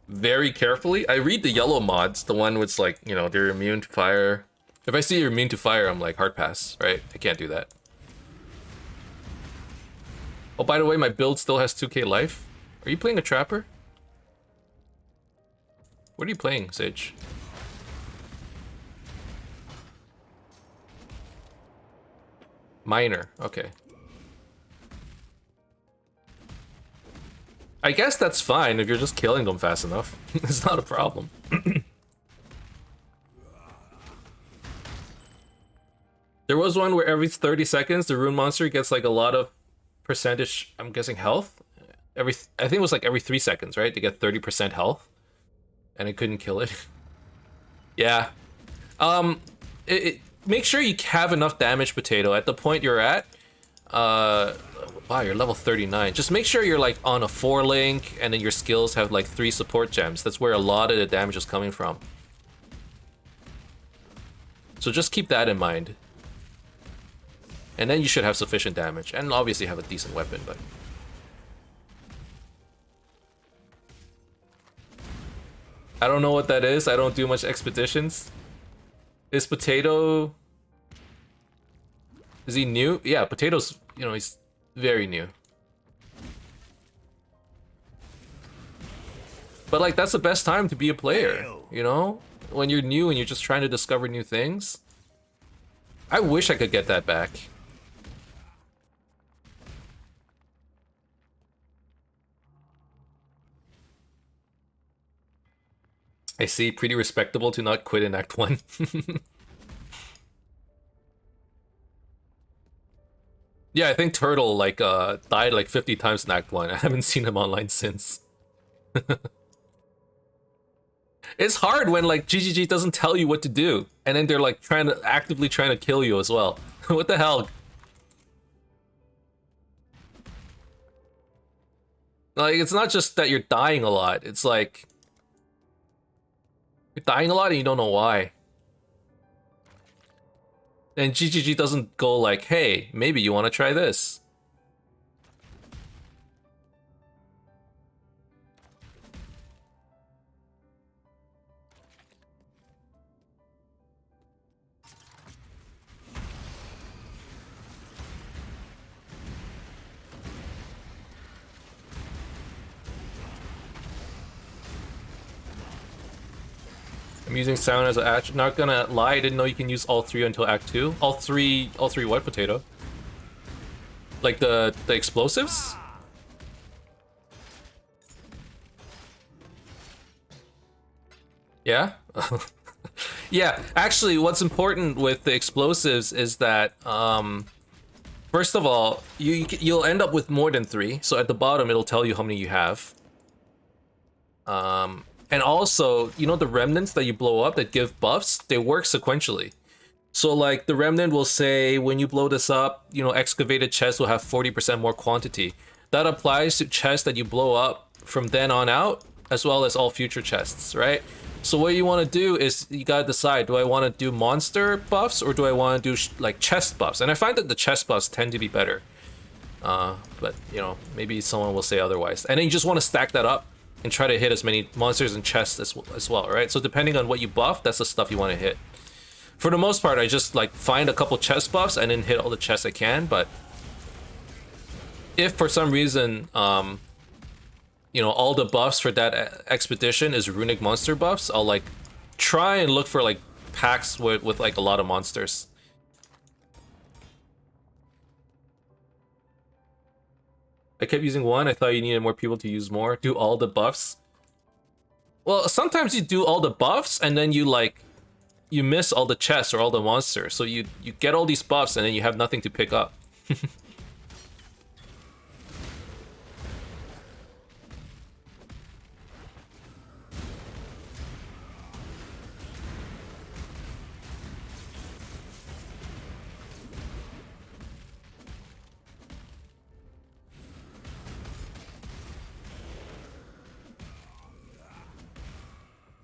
very carefully? I read the yellow mods, the one with, like, you know, they're immune to fire. If I see you're immune to fire, I'm like, hard pass, right? I can't do that. Oh, by the way, my build still has 2k life. Are you playing a trapper? What are you playing, Sage? Miner, okay. I guess that's fine if you're just killing them fast enough. It's not a problem. There was one where every 30 seconds the rune monster gets like a lot of percentage, I'm guessing health. I think it was like every 3 seconds, right? To get 30% health. And it couldn't kill it. Yeah. Make sure you have enough damage, Potato. At the point you're at, wow, you're level 39. Just make sure you're like on a 4 link and then your skills have like 3 support gems. That's where a lot of the damage is coming from. So just keep that in mind. And then you should have sufficient damage, and obviously have a decent weapon, but... I don't know what that is. I don't do much expeditions. Is Potato... Is he new? Yeah, Potato's, you know, he's very new. But like, that's the best time to be a player, you know? When you're new and you're just trying to discover new things. I wish I could get that back. I see, pretty respectable to not quit in Act 1. Yeah, I think Turtle like died like 50 times in Act 1. I haven't seen him online since. It's hard when like GGG doesn't tell you what to do, and then they're like actively trying to kill you as well. What the hell? Like, it's not just that you're dying a lot, it's like you're dying a lot and you don't know why. And GGG doesn't go like, hey, maybe you want to try this. I'm using sound as an attribute. Not gonna lie, I didn't know you can use all three until Act 2. All three what, Potato? Like the explosives? Yeah? Yeah, actually what's important with the explosives is that first of all, you'll end up with more than 3. So at the bottom it'll tell you how many you have. And also, you know the remnants that you blow up that give buffs, they work sequentially. So like the remnant will say, when you blow this up, you know, excavated chests will have 40% more quantity. That applies to chests that you blow up from then on out, as well as all future chests, right? So what you want to do is, you gotta decide, do I want to do monster buffs or do I want to do like chest buffs? And I find that the chest buffs tend to be better. But you know, maybe someone will say otherwise. And then you just want to stack that up and try to hit as many monsters and chests as well, right? So depending on what you buff, that's the stuff you want to hit. For the most part, I just like find a couple chest buffs and then hit all the chests I can, but if for some reason, you know, all the buffs for that expedition is runic monster buffs, I'll like try and look for like packs with like a lot of monsters. I kept using one. I thought you needed more people to use more. Do all the buffs. Well, sometimes you do all the buffs and then you like, you miss all the chests or all the monsters. So you get all these buffs and then you have nothing to pick up.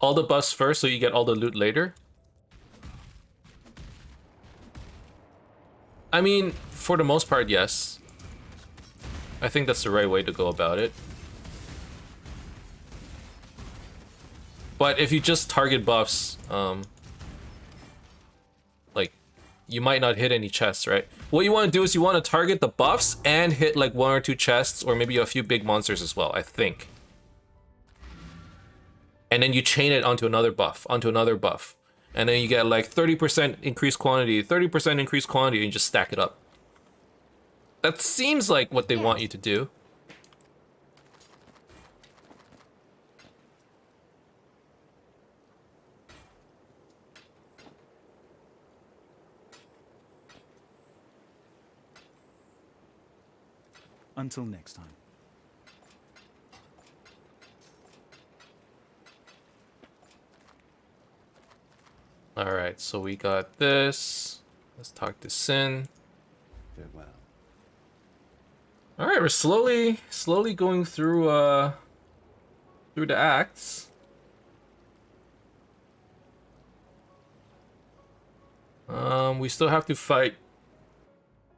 All the buffs first so you get all the loot later? I mean, for the most part, yes. I think that's the right way to go about it. But if you just target buffs, like, you might not hit any chests, right? What you want to do is you want to target the buffs and hit like 1 or 2 chests, or maybe a few big monsters as well, I think. And then you chain it onto another buff, onto another buff. And then you get like 30% increased quantity, 30% increased quantity, and you just stack it up. That seems like what they want you to do. Until next time. Alright, so we got this. Let's talk to Sin. Farewell. Alright, we're slowly going through the acts. We still have to fight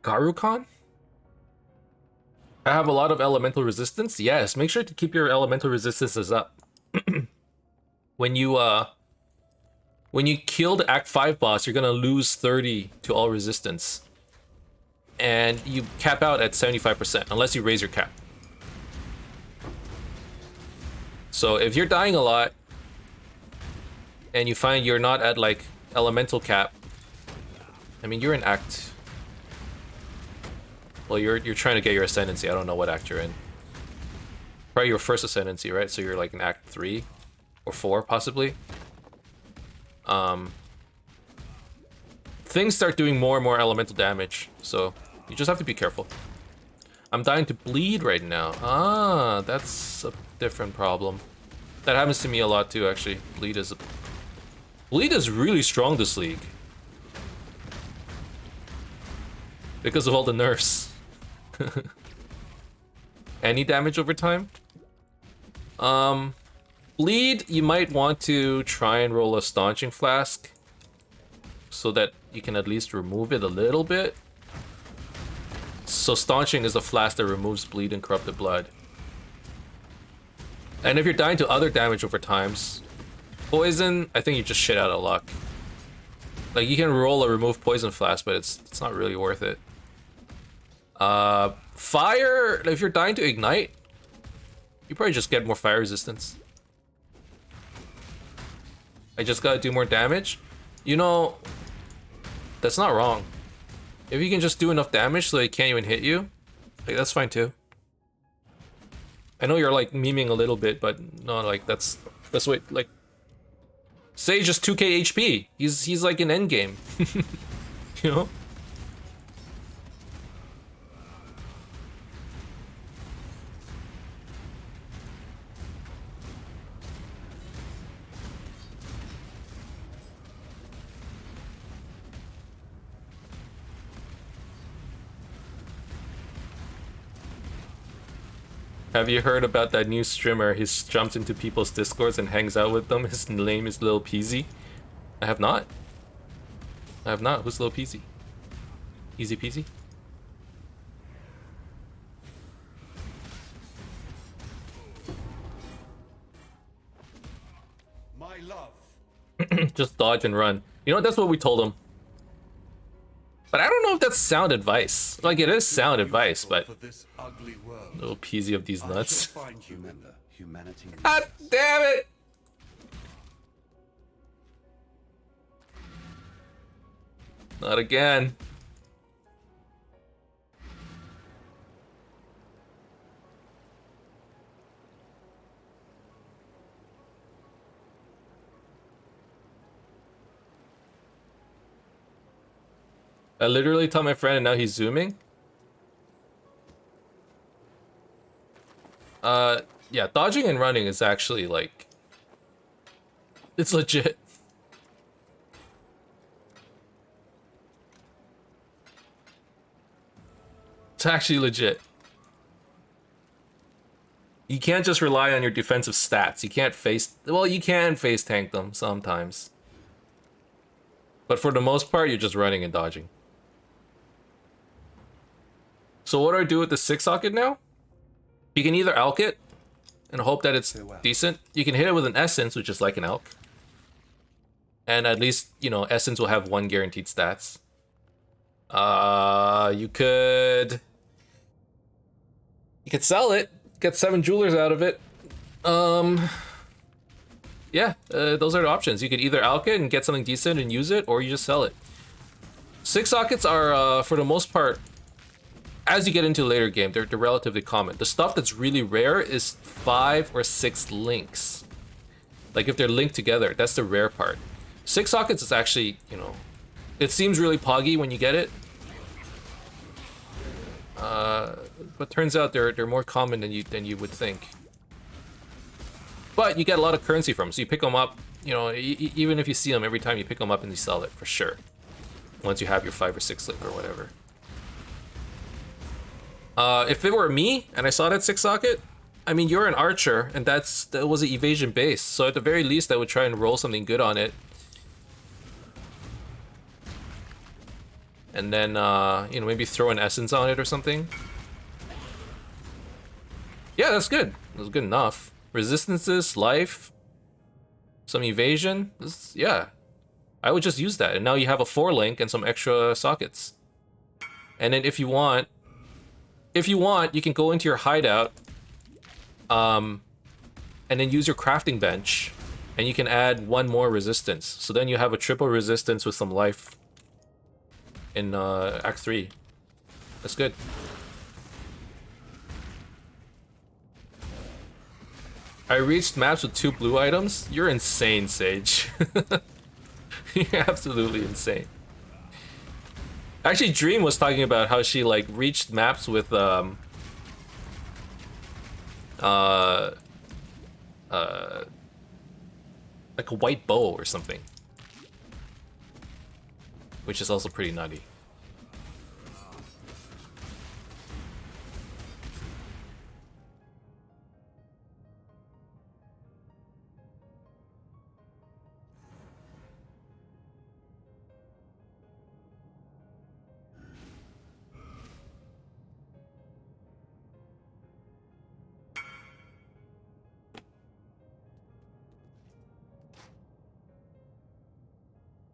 a Gurukhan? I have a lot of elemental resistance. Yes, make sure to keep your elemental resistances up. When you kill the Act 5 boss, you're gonna lose 30 to all resistance. And you cap out at 75%, unless you raise your cap. So if you're dying a lot, and you find you're not at like elemental cap, I mean you're in Act. Well, you're trying to get your ascendancy. I don't know what act you're in. Probably your first ascendancy, right? So you're like in Act 3 or 4, possibly. Things start doing more and more elemental damage, so you just have to be careful. I'm dying to bleed right now. Ah, that's a different problem. That happens to me a lot too, actually. Bleed is really strong this league. Because of all the nerfs. Any damage over time? Bleed, you might want to try and roll a staunching flask so that you can at least remove it a little bit. So staunching is a flask that removes bleed and corrupted blood. And if you're dying to other damage over times, poison, I think you just shit out of luck. Like you can roll a remove poison flask, but it's not really worth it. Fire, if you're dying to ignite, you probably just get more fire resistance. I just gotta do more damage. You know, that's not wrong. If you can just do enough damage so it can't even hit you, like that's fine too. I know you're like memeing a little bit, but no, like that's what like. Say just 2k HP. He's like an endgame. You know. Have you heard about that new streamer? He jumps into people's discords and hangs out with them. His name is Lil Peasy. I have not. I have not. Who's Lil Peasy? Easy peasy? My love. Just dodge and run. You know what? That's what we told him. But I don't know if that's sound advice. Like, it is sound advice, but... For this ugly world. Little peasy of these nuts. Find you. Remember, humanity. God damn it! Not again. I literally told my friend and now he's zooming. Yeah, dodging and running is actually like... It's legit. It's actually legit. You can't just rely on your defensive stats. You can't face... Well, you can face tank them sometimes. But for the most part, you're just running and dodging. So what do I do with the 6-socket now? You can either alk it and hope that it's decent. You can hit it with an essence, which is like an alk. And at least, you know, essence will have 1 guaranteed stats. You could sell it, get 7 jewelers out of it. Yeah, those are the options. You could either alk it and get something decent and use it, or you just sell it. 6 sockets are, for the most part, as you get into the later game, they're relatively common. The stuff that's really rare is 5 or 6 links. Like if they're linked together, that's the rare part. 6 sockets is actually, you know, it seems really poggy when you get it. But turns out they're more common than you would think. But you get a lot of currency from them, so you pick them up, you know, even if you see them every time, you pick them up and you sell it for sure. Once you have your 5 or 6 link or whatever. If it were me and I saw that 6 socket, I mean, you're an archer and that was an evasion base. So at the very least, I would try and roll something good on it. and then you know, maybe throw an essence on it or something. Yeah, that's good. That's good enough. Resistances, life, some evasion. Yeah, I would just use that, and now you have a 4-link and some extra sockets. And then if you want, you can go into your hideout, and then use your crafting bench, and you can add 1 more resistance. So then you have a triple resistance with some life in Act 3. That's good. I reached maps with 2 blue items? You're insane, Sage. You're absolutely insane. Actually, Dream was talking about how she like reached maps with like a white bow or something, which is also pretty nutty.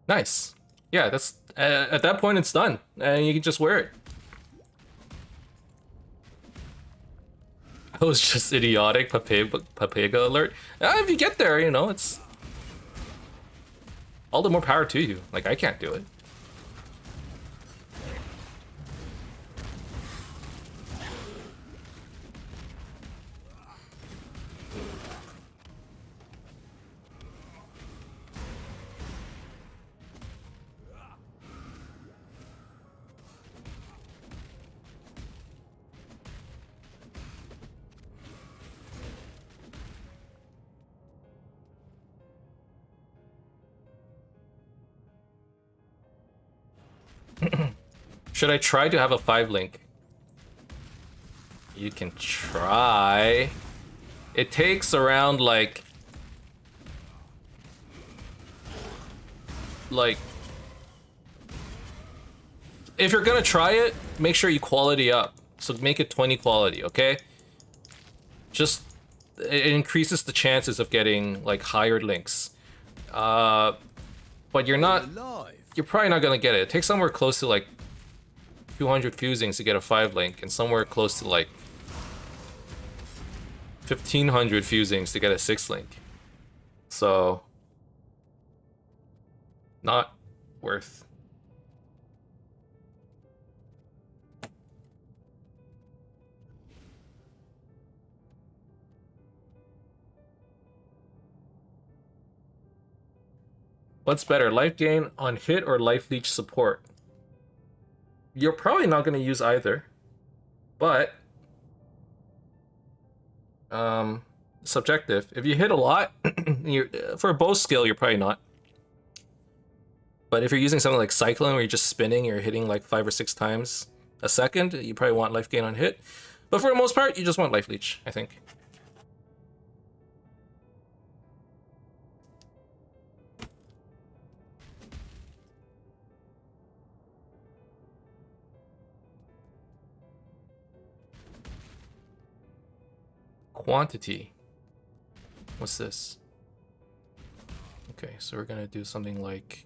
Nice. Yeah, that's at that point it's done, and you can just wear it. I was just idiotic, Papega alert. If you get there, you know, it's all the more power to you. Like, I can't do it. Should I try to have a 5-link? You can try. It takes around like if you're gonna try it, make sure you quality up. So make it 20 quality, okay? Just it increases the chances of getting like higher links. But you're probably not gonna get it. It takes somewhere close to like 200 fusings to get a 5-link, and somewhere close to like 1500 fusings to get a 6-link. So not worth. What's better, life gain on hit or life leech support? You're probably not going to use either, but subjective. If you hit a lot, for a bow skill, you're probably not. But if you're using something like Cyclone, where you're just spinning, you're hitting like 5 or 6 times a second, you probably want life gain on hit. But for the most part, you just want life leech, I think. Quantity. What's this? Okay, so we're gonna do something like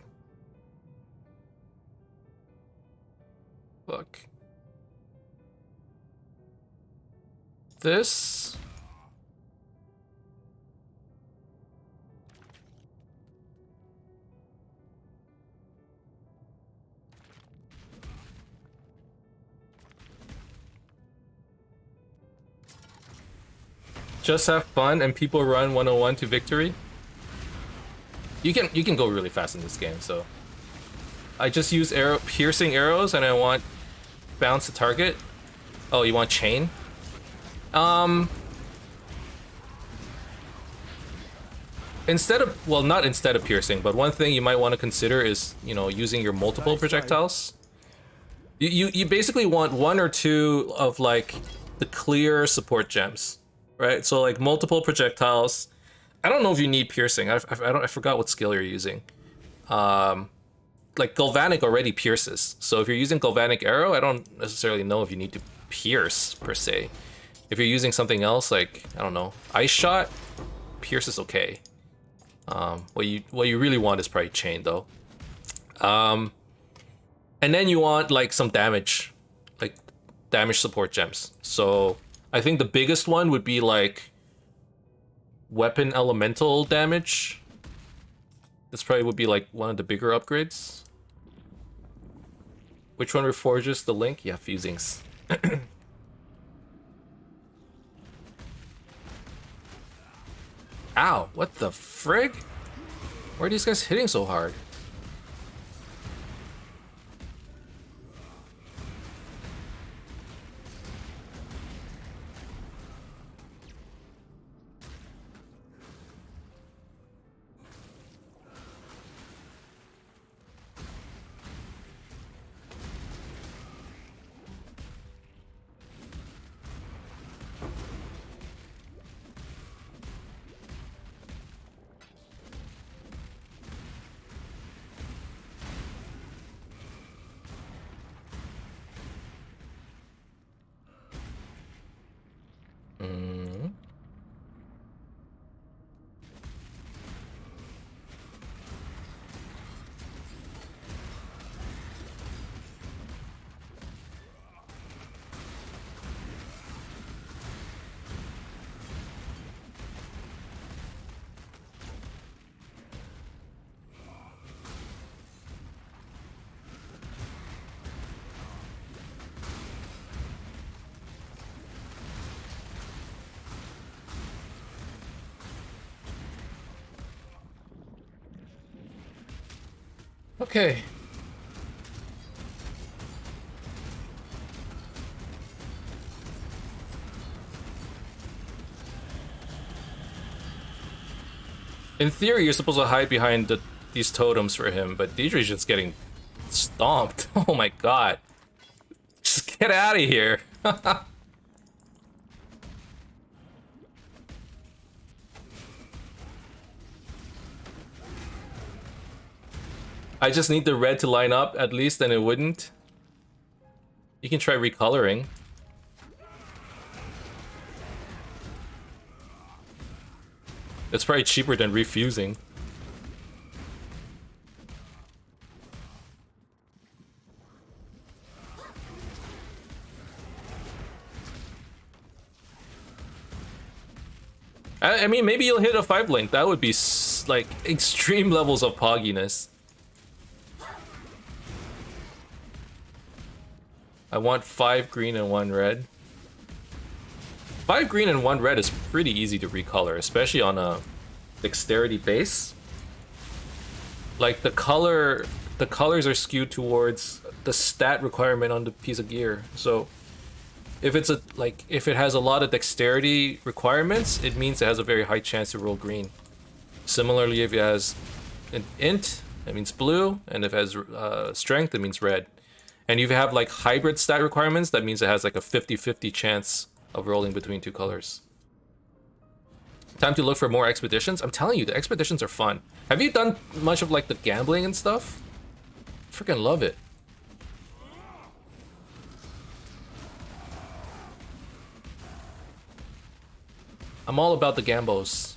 look. This. Just have fun and people run 101 to victory. You can go really fast in this game, so I just use piercing arrows and I want bounce to target. Oh, you want chain? Instead of, well, not instead of piercing, but one thing you might want to consider is, you know, using your multiple projectiles. You basically want 1 or 2 of like the clear support gems. Right, so like multiple projectiles. I don't know if you need piercing. I forgot what skill you're using. like Galvanic already pierces. So if you're using Galvanic Arrow, I don't necessarily know if you need to pierce per se. If you're using something else, like I don't know, Ice Shot, pierce is okay. What you really want is probably Chain though. And then you want like some damage, like damage support gems. So I think the biggest one would be like Weapon Elemental damage. This probably would be like one of the bigger upgrades. Which one reforges the link? Yeah, Fusings. Ow, what the frig? Why are these guys hitting so hard? Okay. In theory, you're supposed to hide behind these totems for him, but Deidre's just getting stomped. Oh my god. Just get out of here. I just need the red to line up at least, and it wouldn't. You can try recoloring. It's probably cheaper than refusing. I mean, maybe you'll hit a 5-link. That would be like extreme levels of pogginess. I want 5 green and 1 red. 5 green and 1 red is pretty easy to recolor, especially on a dexterity base. Like the colors are skewed towards the stat requirement on the piece of gear. So if it's if it has a lot of dexterity requirements, it means it has a very high chance to roll green. Similarly, if it has an int, it means blue, and if it has strength, it means red. And if you have like hybrid stat requirements, that means it has like a 50-50 chance of rolling between 2 colors. Time to look for more expeditions. I'm telling you, the expeditions are fun. Have you done much of like the gambling and stuff? Freaking love it. I'm all about the gambos.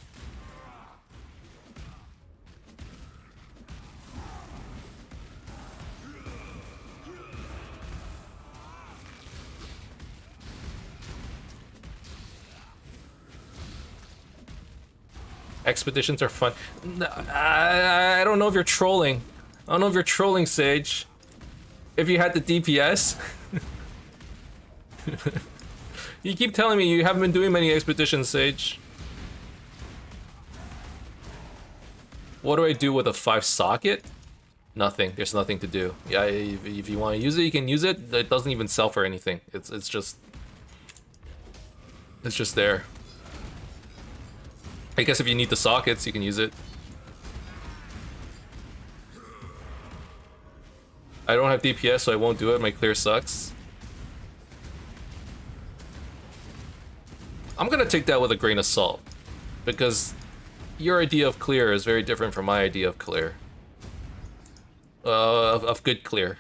Expeditions are fun. I don't know if you're trolling. I don't know if you're trolling, Sage. If you had the DPS. You keep telling me you haven't been doing many expeditions, Sage. What do I do with a 5 socket? Nothing. There's nothing to do. Yeah, if you want to use it, you can use it. It doesn't even sell for anything. It's just there. I guess if you need the sockets, you can use it. I don't have DPS, so I won't do it. My clear sucks. I'm gonna take that with a grain of salt, because your idea of clear is very different from my idea of clear. of good clear.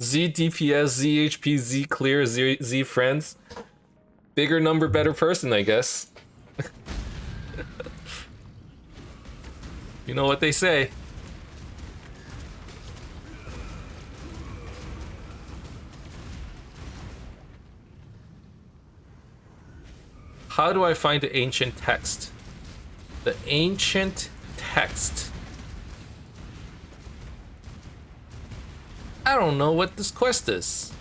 Z DPS, Z HP, Z clear, Z friends. Bigger number, better person, I guess. You know what they say. How do I find the ancient text? The ancient text. I don't know what this quest is.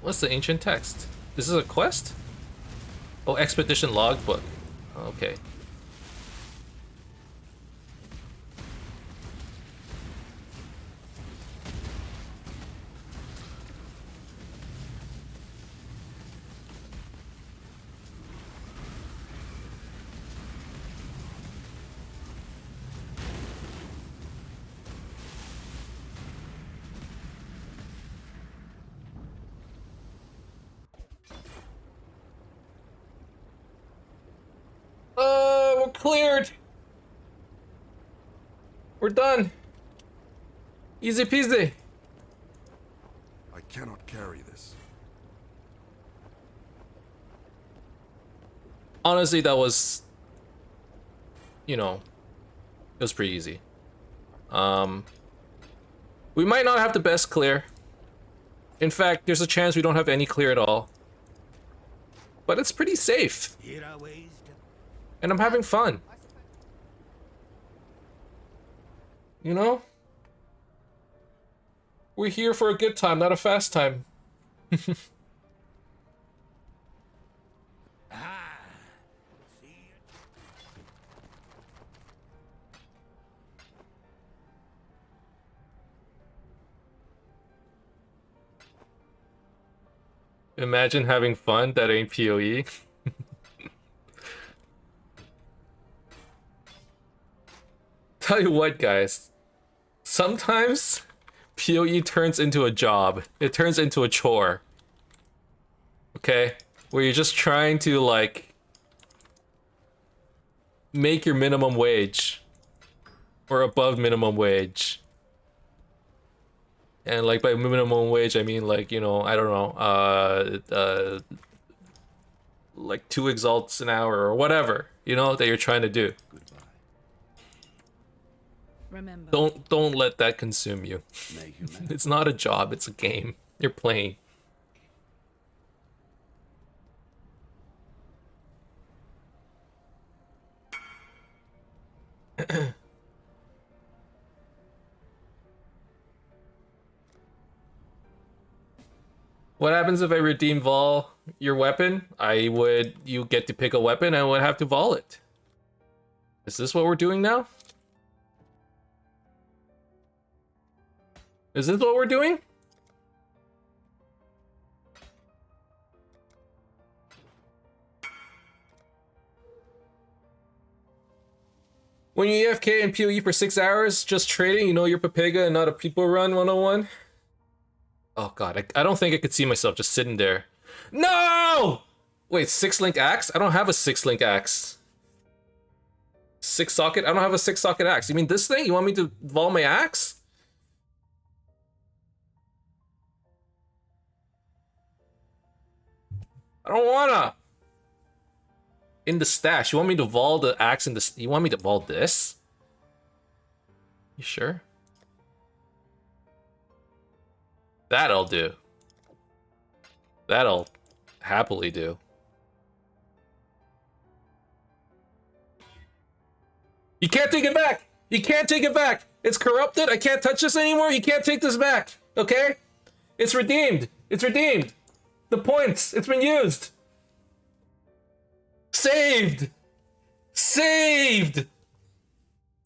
What's the ancient text? Is this a quest? Oh, expedition logbook. Okay. We're cleared. We're done. Easy peasy. I cannot carry this. Honestly, that was, you know, it was pretty easy. We might not have the best clear. In fact, there's a chance we don't have any clear at all. But it's pretty safe. And I'm having fun. You know? We're here for a good time, not a fast time. Imagine having fun, that ain't PoE. Tell you what, guys. Sometimes PoE turns into a job. It turns into a chore. Okay? Where you're just trying to, like, make your minimum wage. Or above minimum wage. And, like, by minimum wage, I mean, like, you know, I don't know, like 2 exalts an hour or whatever, you know, that you're trying to do. Remember. Don't let that consume you. It's not a job, it's a game. You're playing. What happens if I redeem Vaal your weapon? You get to pick a weapon and I would have to Vaal it. Is this what we're doing now? Is this what we're doing? When you AFK and PoE for 6 hours, just trading, you know you're Papega and not a people run 101? Oh god, I don't think I could see myself just sitting there. No! Wait, 6-link axe? I don't have a 6-link axe. 6-socket? I don't have a 6-socket axe. You mean this thing? You want me to Vaal my axe? I don't wanna. In the stash, you want me to Vaal the axe in the... You want me to Vaal this? You sure? That I'll do. That I'll happily do. You can't take it back! You can't take it back! It's corrupted, I can't touch this anymore, you can't take this back! Okay? It's redeemed! It's redeemed! The points! It's been used! Saved! Saved!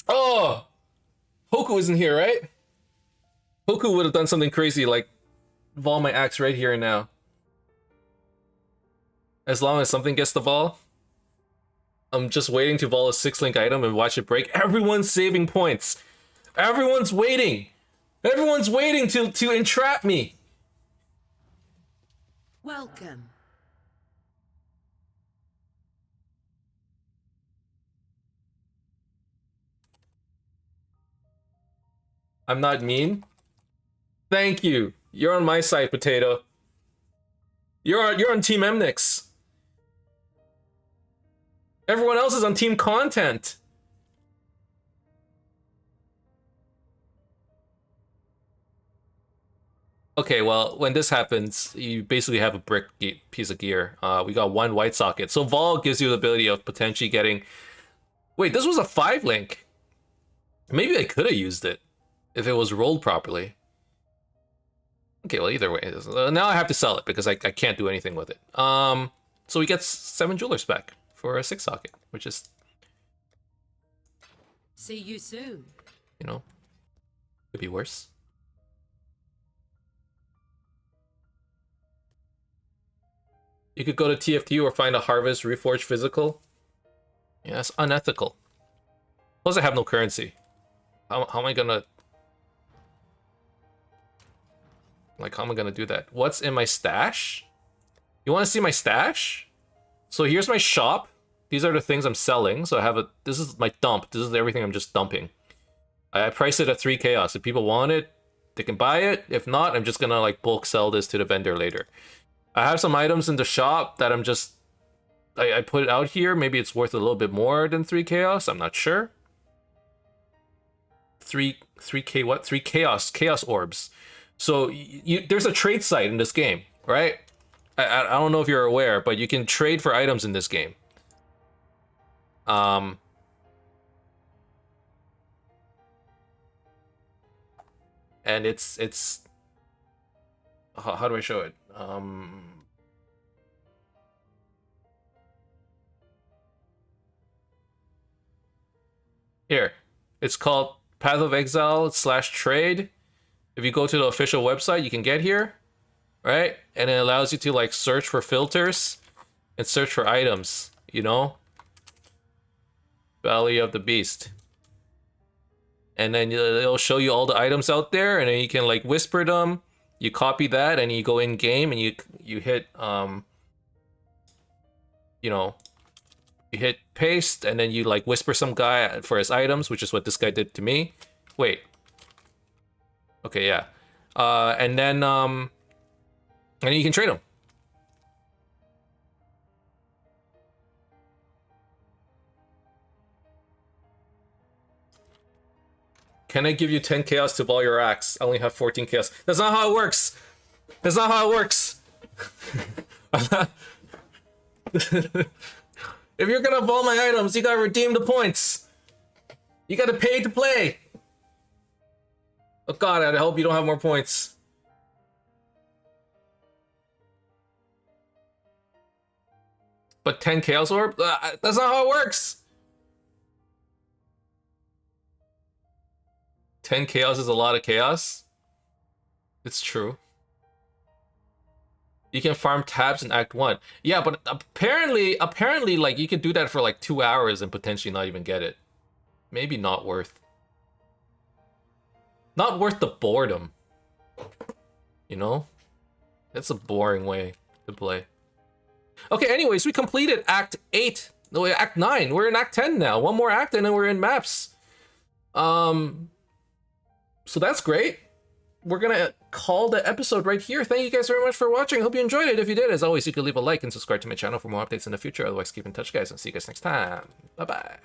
Oh! Hoku isn't here, right? Hoku would have done something crazy like Vaal my axe right here and now. As long as something gets the Vaal, I'm just waiting to Vaal a 6-link item and watch it break. Everyone's saving points. Everyone's waiting. Everyone's waiting to entrap me. Welcome. I'm not mean. Thank you. You're on my side, Potato. You're on Team Emnix. Everyone else is on Team Content. Okay, well, when this happens, you basically have a brick piece of gear. We got one white socket. So Vaal gives you the ability of potentially getting... Wait, this was a 5-link. Maybe I could have used it if it was rolled properly. Okay, well, either way. Now I have to sell it because I can't do anything with it. So we get 7 jewelers back for a 6 socket, which is... See you soon. You know, could be worse. You could go to TFT or find a Harvest Reforged physical. Yeah, that's unethical. Plus, I have no currency. How am I gonna... Like, how am I gonna do that? What's in my stash? You want to see my stash? So here's my shop. These are the things I'm selling. So I have a... This is my dump. This is everything I'm just dumping. I priced it at 3 chaos. If people want it, they can buy it. If not, I'm just gonna like bulk sell this to the vendor later. I have some items in the shop that I'm just... I put it out here. Maybe it's worth a little bit more than 3 chaos. I'm not sure. 3k what? 3 chaos orbs. So there's a trade site in this game, right? I don't know if you're aware, but you can trade for items in this game. And it's how do I show it? Here, it's called Path of Exile /trade. If you go to the official website, you can get here, right? And it allows you to like search for filters and search for items, you know? Valley of the Beast. And then it'll show you all the items out there, and then you can like whisper them. You copy that, and you go in game, and you hit you know, you hit paste, and then you like whisper some guy for his items, which is what this guy did to me. Wait. Okay, yeah. And then you can trade them. Can I give you 10 chaos to Vaal your axe? I only have 14 chaos. That's not how it works. That's not how it works. If you're gonna Vaal my items, you gotta redeem the points. You gotta pay to play. Oh god, I hope you don't have more points. But 10 chaos orb? That's not how it works. 10 chaos is a lot of chaos. It's true. You can farm tabs in Act 1. Yeah, but apparently, like, you could do that for like 2 hours and potentially not even get it. Maybe not worth. Not worth the boredom. You know? That's a boring way to play. Okay, anyways, we completed Act 8. No, Act 9. We're in Act 10 now. One more act and then we're in maps. So that's great. We're gonna call the episode right here. Thank you guys very much for watching. Hope you enjoyed it. If you did, as always, you could leave a like and subscribe to my channel for more updates in the future. Otherwise, keep in touch, guys, and see you guys next time. Bye-bye.